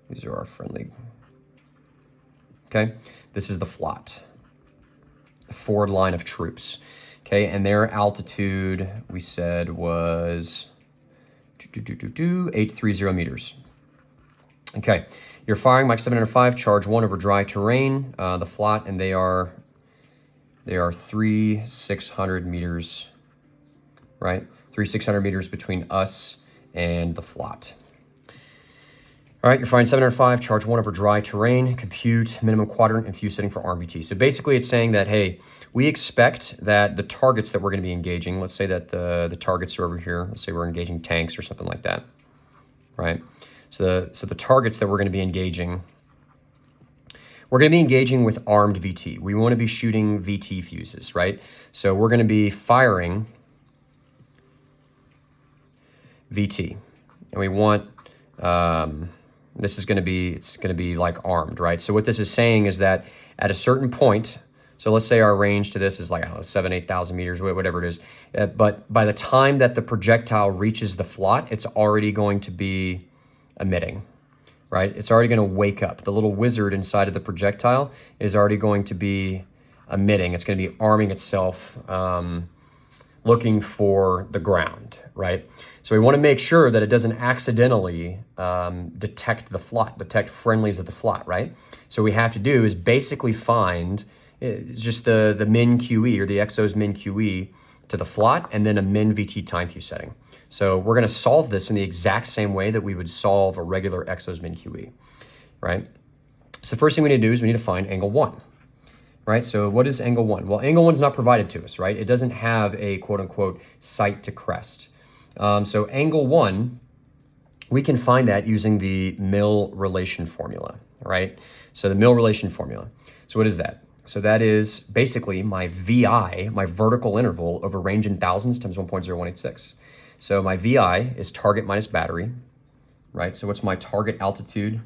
These are our friendly. Okay, this is the FLOT, the forward line of troops. Okay, and their altitude, we said, was 830 meters. Okay, you're firing Mach 705, charge 1 over dry terrain, the flat, and they are 3,600 meters, right? 3,600 meters between us and the flat. All right, you're firing 705, charge 1 over dry terrain, compute minimum quadrant and fuse setting for RMVT. So basically it's saying that, hey, we expect that the targets that we're going to be engaging, let's say that the targets are over here. Let's say we're engaging tanks or something like that, right? So the targets that we're going to be engaging, we're going to be engaging with armed VT. We want to be shooting VT fuses, right? So we're going to be firing VT, and we want this is going to be, it's going to be like armed, right? So what this is saying is that at a certain point, so let's say our range to this is like, I don't know, 8,000 meters, whatever it is. But by the time that the projectile reaches the flat, it's already going to be emitting, right? It's already going to wake up. The little wizard inside of the projectile is already going to be emitting. It's going to be arming itself, looking for the ground, right? So we want to make sure that it doesn't accidentally detect the flat, detect friendlies at the flat, right? So what we have to do is basically find just the min QE or the XOs min QE to the flat and then a min VT time fuse setting. So we're going to solve this in the exact same way that we would solve a regular XOs min QE, right? So the first thing we need to do is we need to find angle 1. Right, so what is angle 1? Well, angle 1 is not provided to us, right? It doesn't have a quote-unquote sight to crest. So angle 1, we can find that using the Mill relation formula, right? So the Mill relation formula. So what is that? So that is basically my VI, my vertical interval over range in thousands times 1.0186. So my VI is target minus battery, right? So what's my target altitude?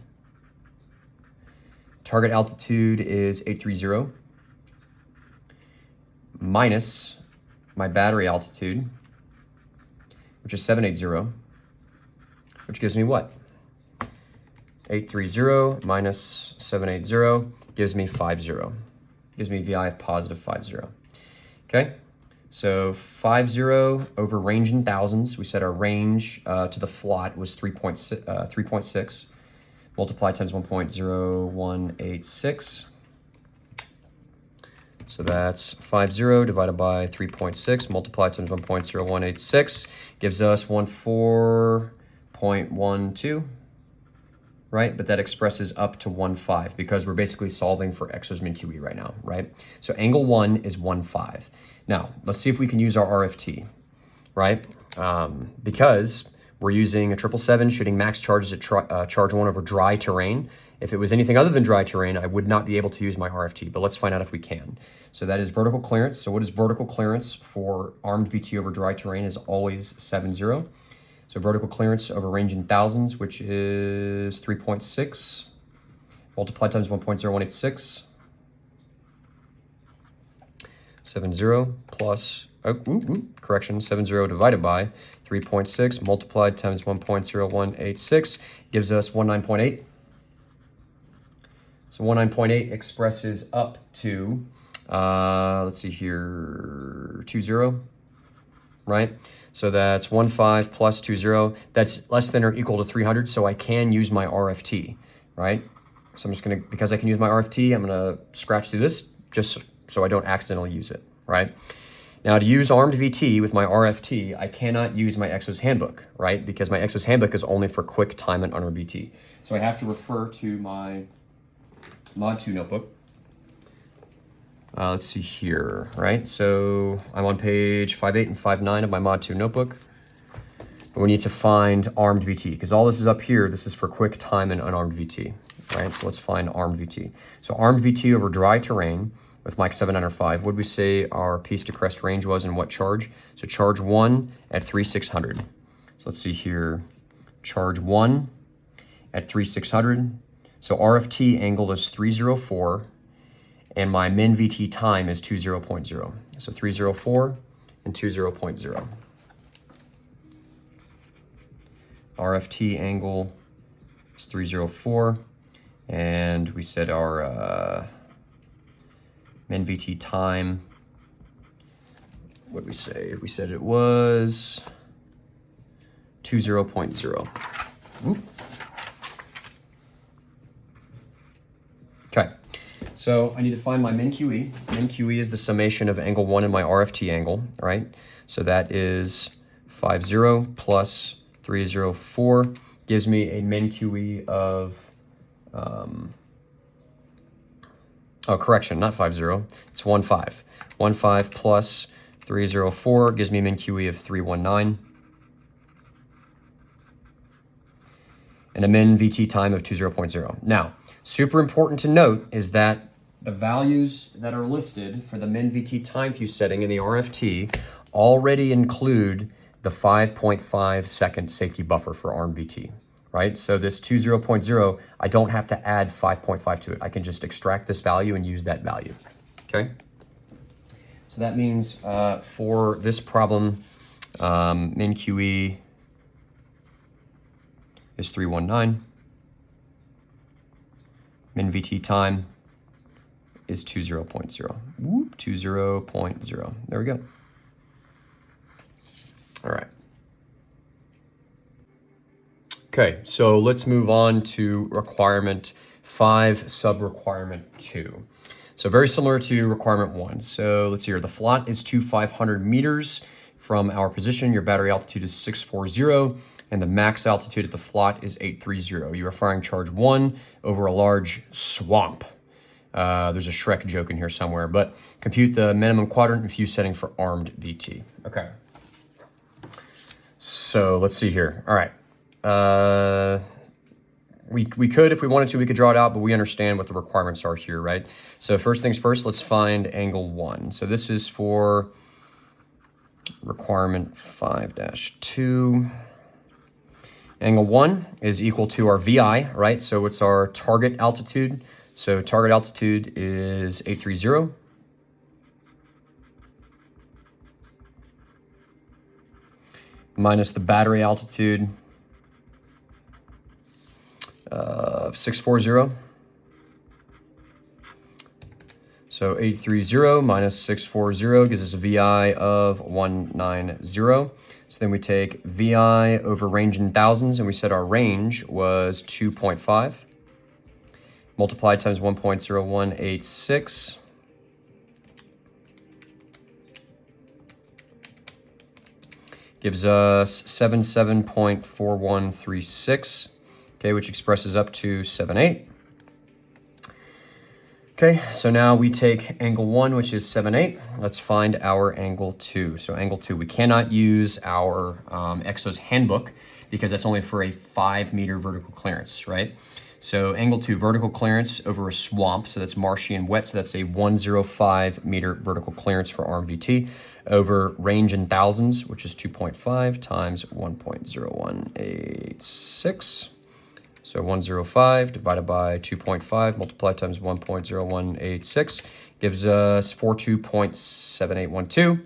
Target altitude is 830. Minus my battery altitude, which is 780, which gives me what? 830 minus 780 gives me 50. Gives me VI of positive 50. Okay, so 50 over range in thousands. We said our range to the flat was 3.6 multiplied times 1.0186. So that's 50 divided by 3.6 multiplied times 1.0186 gives us 14.12, right? But that expresses up to 1.5 because we're basically solving for XOs min QE right now, right? So angle 1 is 1.5. Now, let's see if we can use our RFT, right? Because we're using a 777 shooting max charges at charge 1 over dry terrain. If it was anything other than dry terrain, I would not be able to use my RFT, but let's find out if we can. So that is vertical clearance. So what is vertical clearance for armed VT over dry terrain is always 7.0. So vertical clearance over range in thousands, which is 3.6 multiplied times 1.0186. 7.0 plus, correction, 7.0 divided by 3.6 multiplied times 1.0186 gives us 19.8. So 19.8 expresses up to, let's see here, 20, right? So that's 15 plus 20. That's less than or equal to 300, so I can use my RFT, right? So I'm just gonna, because I can use my RFT, I'm gonna scratch through this just so I don't accidentally use it, right? Now to use armed VT with my RFT, I cannot use my XOs Handbook, right? Because my XOs Handbook is only for quick time and unarmed VT. So I have to refer to my Mod 2 notebook. Let's see here, right? So I'm on page 5.8 and 5.9 of my Mod 2 notebook. But we need to find armed VT, because all this is up here, this is for quick time and unarmed VT, right? So let's find armed VT. So armed VT over dry terrain with Mach 705, what did we say our piece to crest range was and what charge? So charge 1 at 3,600. So let's see here, charge 1 at 3,600. So RFT angle is 304, and my min VT time is 20.0. So 304 and 20.0. RFT angle is 304, and we said our min VT time what did we say? We said it was 20.0. Okay, so I need to find my min QE. Min QE is the summation of angle 1 and my RFT angle, right? So that is 50 plus 304 gives me a min QE of, oh, correction, not 50, it's 15. 15 plus 304 gives me min QE of 319. And a min VT time of 20.0. Now, super important to note is that the values that are listed for the min VT time fuse setting in the RFT already include the 5.5 second safety buffer for arm VT, right? So this 20.0, I don't have to add 5.5 to it. I can just extract this value and use that value, okay? So that means for this problem, min QE is 319. Min VT time is 20.0. Whoop, 20.0. There we go. All right. Okay, so let's move on to requirement 5, sub-requirement 2. So very similar to requirement 1. So let's see here. The FLOT is to 500 meters from our position. Your battery altitude is 640, and the max altitude at the FLOT is 830. You are firing charge 1 over a large swamp. There's a Shrek joke in here somewhere, but compute the minimum quadrant and fuse setting for armed VT. Okay. So let's see here. All right. We could, if we wanted to, we could draw it out, but we understand what the requirements are here, right? So first things first, let's find angle 1. So this is for requirement 5-2. Angle 1 is equal to our VI, right? So it's our target altitude. So target altitude is 830. Minus the battery altitude of 640. So 830 minus 640 gives us a VI of 190. So then we take VI over range in thousands, and we said our range was 2.5. Multiplied times 1.0186. Gives us 77.4136, okay, which expresses up to 78. Okay, so now we take angle 1, which is 78. Let's find our angle 2. So angle 2, we cannot use our XOs Handbook because that's only for a 5-meter vertical clearance, right? So angle 2, vertical clearance over a swamp, so that's marshy and wet, so that's a 105-meter vertical clearance for arm VT over range in thousands, which is 2.5 times 1.0186. So 105 divided by 2.5 multiplied times 1.0186 gives us 42.7812.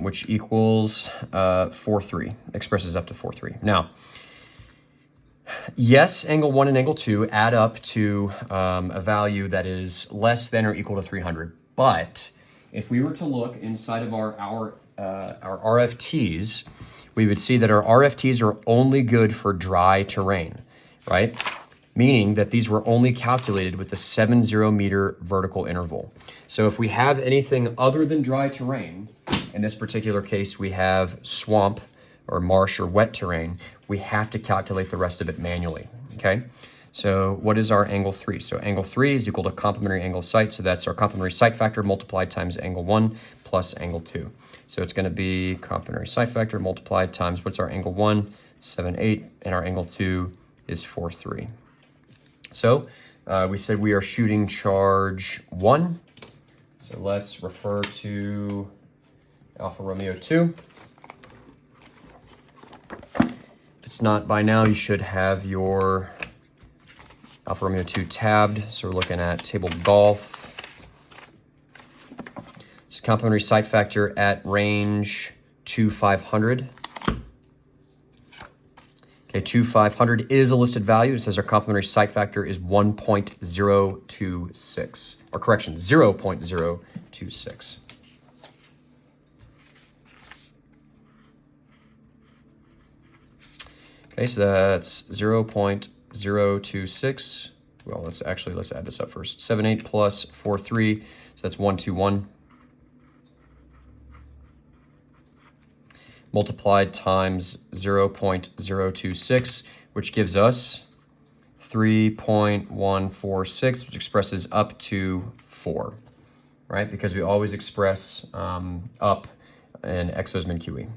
Which equals 4.3, expresses up to 4.3. Now, yes, angle 1 and angle 2 add up to a value that is less than or equal to 300. But if we were to look inside of our RFTs, we would see that our RFTs are only good for dry terrain, right? Meaning that these were only calculated with a 70-meter vertical interval. So if we have anything other than dry terrain, in this particular case, we have swamp or marsh or wet terrain, we have to calculate the rest of it manually, okay? So what is our angle 3? So angle 3 is equal to complementary angle of sight. So that's our complementary sight factor multiplied times angle 1 plus angle 2. So it's going to be complementary sight factor multiplied times, what's our angle 1? 7.8, and our angle 2 is 4.3. So we said we are shooting charge 1. So let's refer to Alpha Romeo 2. If it's not by now, you should have your Alpha Romeo 2 tabbed. So we're looking at table golf. So complementary sight factor at range 500. Okay, 2500 is a listed value. It says our complementary site factor is 1.026, or correction, 0.026. Okay, so that's 0.026. Well, let's add this up first. 78 plus 43, so that's 121. Multiplied times 0.026, which gives us 3.146, which expresses up to 4, right? Because we always express up in XOs min QE.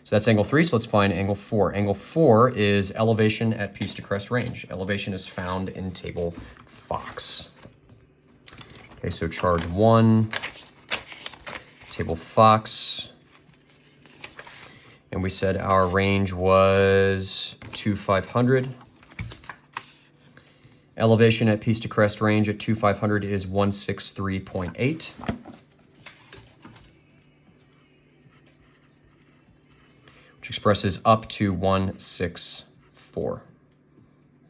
So that's angle 3, so let's find angle 4. Angle 4 is elevation at piece to crest range. Elevation is found in table Fox. Okay, so charge 1, table Fox. And we said our range was 2500. Elevation at piece to crest range at 2500 is 163.8. Which expresses up to 164.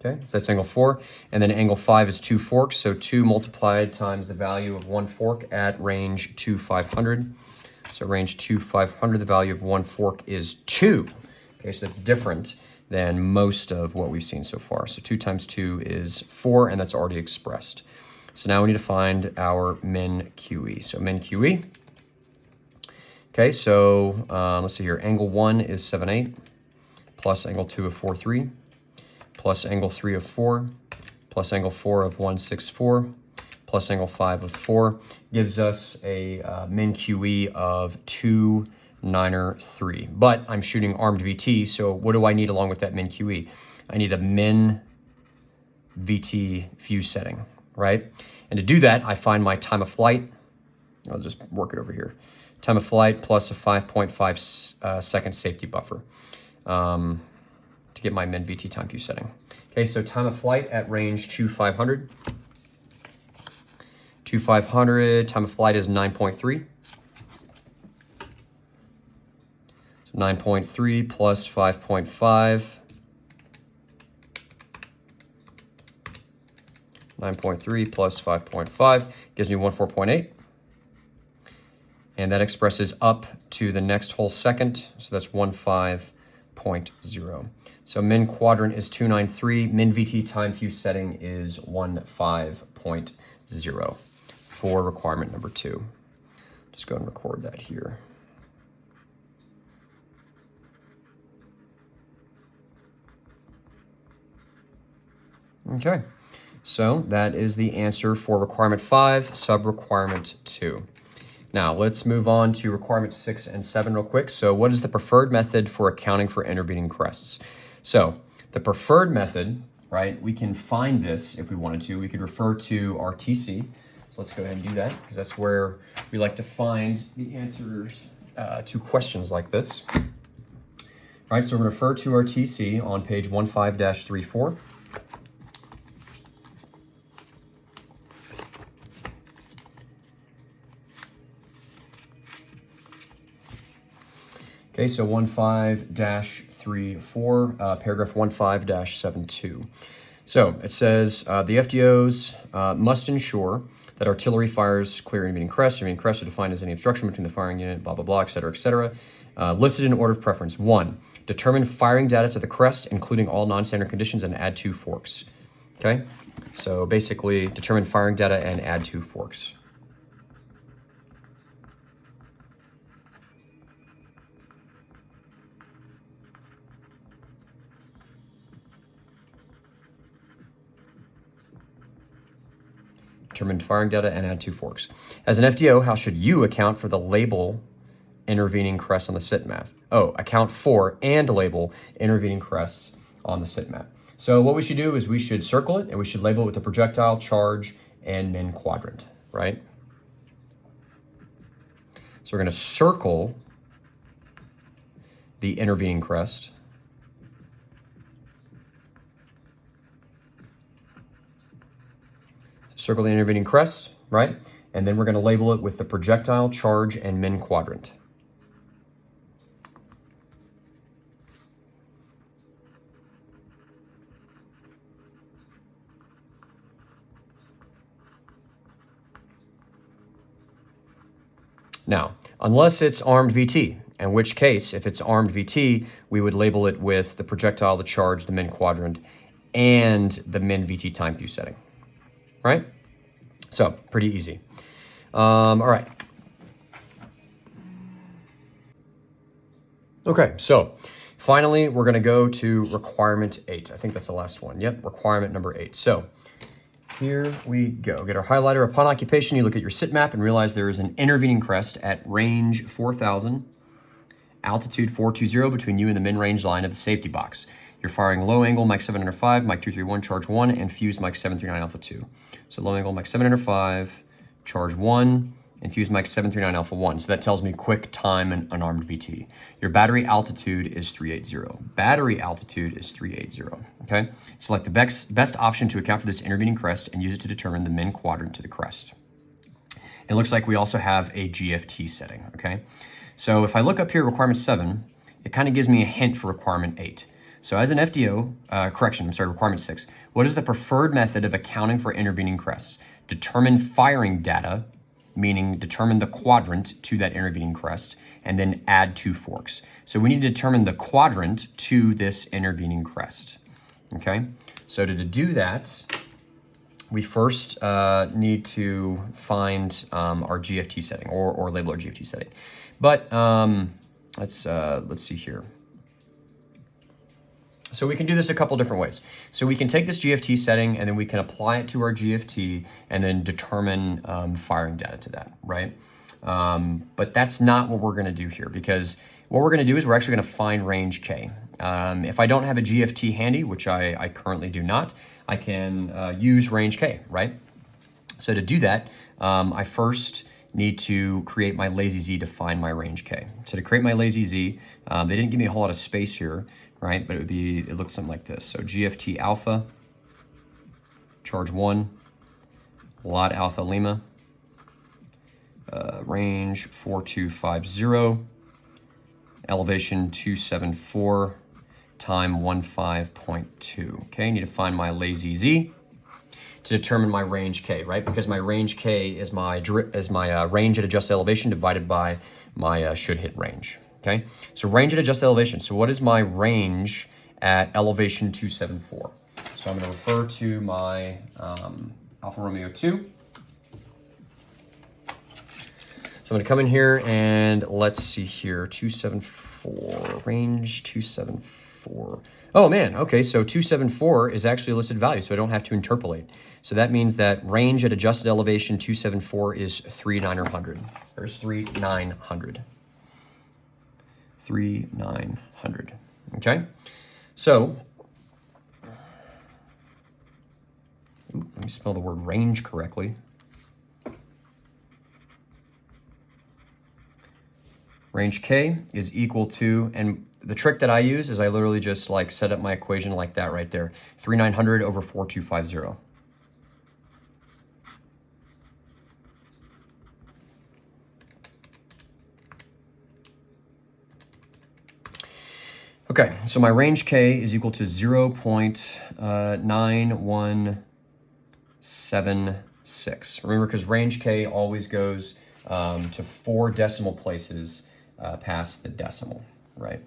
Okay, so that's angle 4. And then angle 5 is 2 forks, so 2 multiplied times the value of 1 fork at range 2500. So range 2500, the value of 1 fork is 2. Okay, so that's different than most of what we've seen so far. So 2 times 2 is 4, and that's already expressed. So now we need to find our min QE. So min QE. Okay, so let's see here. Angle 1 is 7.8, plus angle 2 of 4.3, plus angle 3 of 4, plus angle 4 of 164, plus angle 5 of 4, gives us a min QE of 293. But I'm shooting armed VT, so what do I need along with that min QE? I need a min VT fuse setting, right? And to do that, I find my time of flight. I'll just work it over here. Time of flight plus a 5.5 second safety buffer to get my min VT time fuse setting. Okay, so time of flight at range 2500. 2500, time of flight is 9.3. So 9.3 plus 5.5. 9.3 plus 5.5 gives me 14.8. And that expresses up to the next whole second. So that's 15.0. So min quadrant is 293. Min VT time fuse setting is 15.0 for requirement number 2. Just go and record that here. Okay, so that is the answer for requirement 5, sub-requirement 2. Now, let's move on to requirement 6 and 7 real quick. So what is the preferred method for accounting for intervening crests? So the preferred method, right, we can find this if we wanted to. We could refer to our TC. So let's go ahead and do that, because that's where we like to find the answers to questions like this. All right, so we're going to refer to our TC on page 15-34. Okay, so 15-34, paragraph 15-72. So it says the FDOs must ensure that artillery fires clear intervening crests. Intervening crests are defined as any obstruction between the firing unit, blah, blah, blah, et cetera, et cetera. Listed in order of preference. 1, determine firing data to the crest, including all non-standard conditions, and add 2 forks. Okay, so basically determine firing data and add 2 forks. Determine firing data and add 2 forks. As an FDO, how should you account for the label intervening crest on the sit map? Oh, account for and label intervening crests on the sit map. So what we should do is we should circle it and we should label it with the projectile, charge, and min quadrant, right? So we're going to circle the intervening crest. Circle the intervening crest, right? And then we're going to label it with the projectile, charge, and min quadrant. Now, unless it's armed VT, in which case, if it's armed VT, we would label it with the projectile, the charge, the min quadrant, and the min VT time Q setting, right? So, pretty easy. All right. Okay, so finally, we're gonna go to requirement 8. I think that's the last one. Yep, requirement number 8. So here we go. Get our highlighter. Upon occupation, you look at your sit map and realize there is an intervening crest at range 4,000, altitude 420 between you and the min range line of the safety box. You're firing low angle, Mike 705, Mike 231, charge 1, and fused Mike 739 alpha 2. So low angle, Mike 705, charge 1, and fused Mike 739 alpha 1. So that tells me quick time and unarmed VT. Your battery altitude is 380. Battery altitude is 380, okay? Select the best option to account for this intervening crest and use it to determine the min quadrant to the crest. It looks like we also have a GFT setting, okay? So if I look up here, requirement 7, it kind of gives me a hint for requirement 8. So as an FDO, requirement 6, what is the preferred method of accounting for intervening crests? Determine firing data, meaning determine the quadrant to that intervening crest, and then add 2 forks. So we need to determine the quadrant to this intervening crest, okay? So to do that, we first need to find our GFT setting or label our GFT setting. But let's see here. So we can do this a couple different ways. So we can take this GFT setting and then we can apply it to our GFT and then determine firing data to that, right? But that's not what we're gonna do here, because what we're gonna do is we're actually gonna find range K. If I don't have a GFT handy, which I currently do not, I can use range K, right? So to do that, I first need to create my lazy Z to find my range K. So to create my lazy Z, they didn't give me a whole lot of space here, right? But it looks something like this. So GFT alpha, charge 1, lot alpha lima, range 4250, elevation 274, time 15.2. Okay, I need to find my lazy Z to determine my range K, right? Because my range K is my range at adjusted elevation divided by my should hit range. Okay, so range at adjusted elevation. So what is my range at elevation 274? So I'm going to refer to my Alfa Romeo 2. So I'm going to come in here and let's see here, 274, range 274. Oh man, okay, so 274 is actually a listed value, so I don't have to interpolate. So that means that range at adjusted elevation 274 is 3900. There's 3900. 3900, okay? So, let me spell the word range correctly. Range K is equal to, and the trick that I use is I literally just like set up my equation like that right there. 3900 over 4250. Okay, so my range K is equal to 0.9176. Remember, because range K always goes to 4 decimal places past the decimal, right?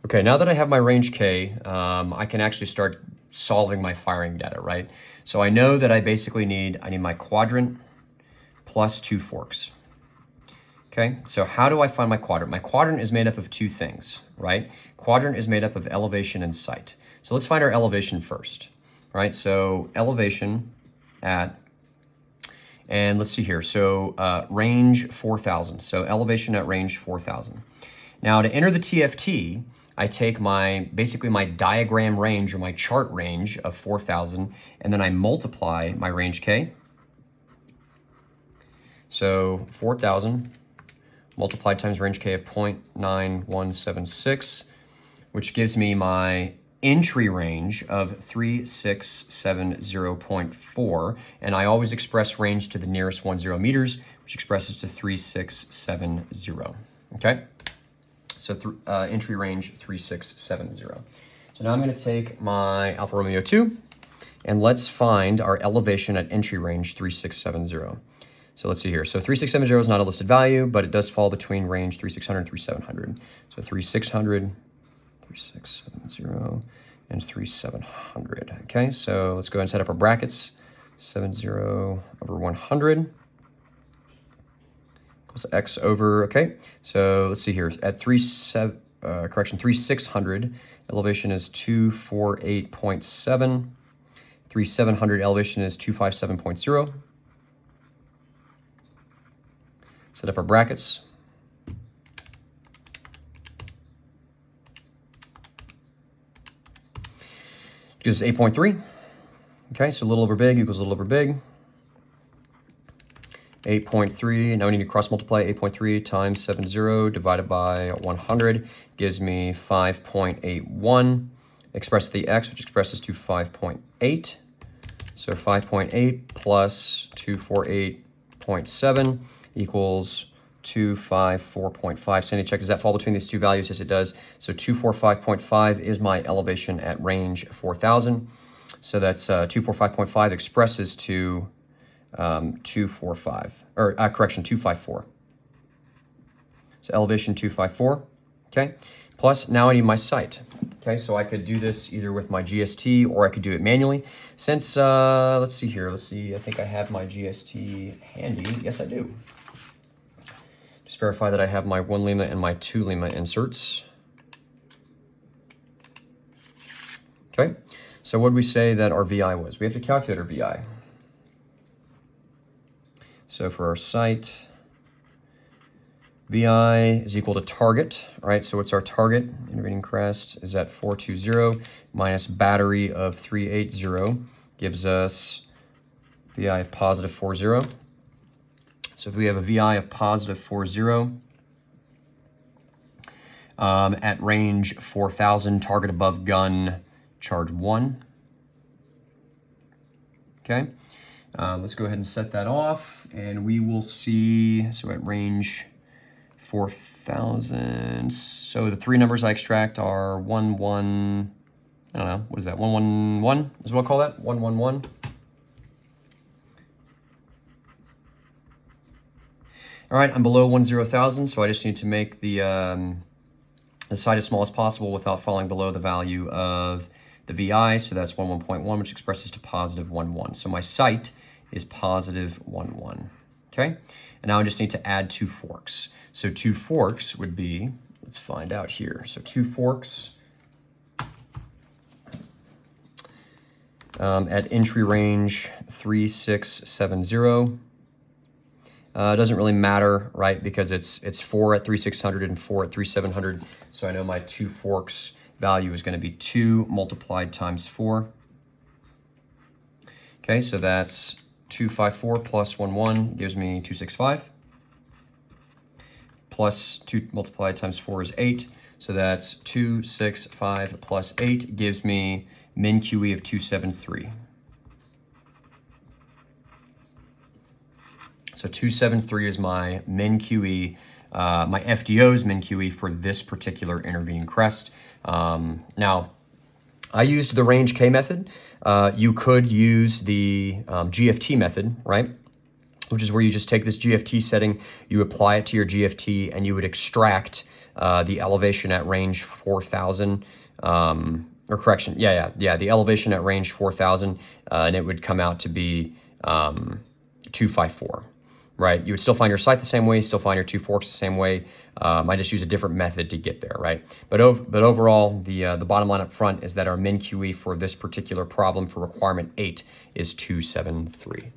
Okay, now that I have my range K, I can actually start solving my firing data, right? So I know that I basically need my quadrant plus 2 forks. Okay, so how do I find my quadrant? My quadrant is made up of 2 things, right? Quadrant is made up of elevation and sight. So let's find our elevation first, right? So elevation at, and let's see here, so range 4,000. So elevation at range 4,000. Now to enter the TFT, I take basically my diagram range or my chart range of 4,000, and then I multiply my range K. So 4,000 multiplied times range K of 0.9176, which gives me my entry range of 3670.4, and I always express range to the nearest 10 meters, which expresses to 3670, okay? So entry range 3670. So now I'm going to take my Alfa Romeo 2, and let's find our elevation at entry range 3670. So let's see here. So 3670 is not a listed value, but it does fall between range 3600 and 3700. So 3600, 3670, and 3700. Okay, so let's go ahead and set up our brackets. 70 over 100 equals x over, okay. So let's see here. At 3600, elevation is 248.7. 3700 elevation is 257.0. Set up our brackets. Gives us 8.3. Okay, so little over big equals little over big. 8.3, now we need to cross multiply. 8.3 times 70 divided by 100 gives me 5.81. Express the x, which expresses to 5.8. So 5.8 plus 248.7 equals 254.5. Sandy, check, does that fall between these two values? Yes, it does. So 245.5 is my elevation at range 4,000. So that's 245.5 expresses to 254. So elevation 254, okay? Plus, now I need my site. Okay, so I could do this either with my GST or I could do it manually. Since, let's see here, let's see, I think I have my GST handy. Yes, I do. Just verify that I have my 1 lima and my 2 lima inserts. Okay, so what did we say that our VI was? We have to calculate our VI. So for our site, VI is equal to target, right? So what's our target? Intervening crest is at 420 minus battery of 380 gives us VI of positive 40. So if we have a VI of positive 40 at range 4,000, target above gun, charge 1. Okay, let's go ahead and set that off, and we will see, so at range 4,000, so the three numbers I extract are 1, 1, I don't know, what is that, 111 is what I'll call that, 111. All right, I'm below 10,000, so I just need to make the site as small as possible without falling below the value of the VI, so that's 11.1, which expresses to positive 11. So my site is positive 11, okay? And now I just need to add 2 forks. So 2 forks would be, let's find out here. So 2 forks at entry range 3670. It doesn't really matter, right? Because it's 4 at 3600 and 4 at 3700. So I know my 2 forks value is going to be 2 multiplied times 4. Okay, so that's 254 plus 11 gives me 265. Plus 2 multiplied times 4 is 8. So that's 265 plus 8 gives me min QE of 273. So 273 is my min QE, my FDOs min QE for this particular intervening crest. Now, I used the range K method. You could use the GFT method, right? Which is where you just take this GFT setting, you apply it to your GFT, and you would extract the elevation at range 4,000, or correction, the elevation at range 4,000, and it would come out to be 254. Right, you would still find your site the same way, still find your 2 forks the same way. I just use a different method to get there, right? But overall, the bottom line up front is that our min QE for this particular problem for requirement 8 is 273.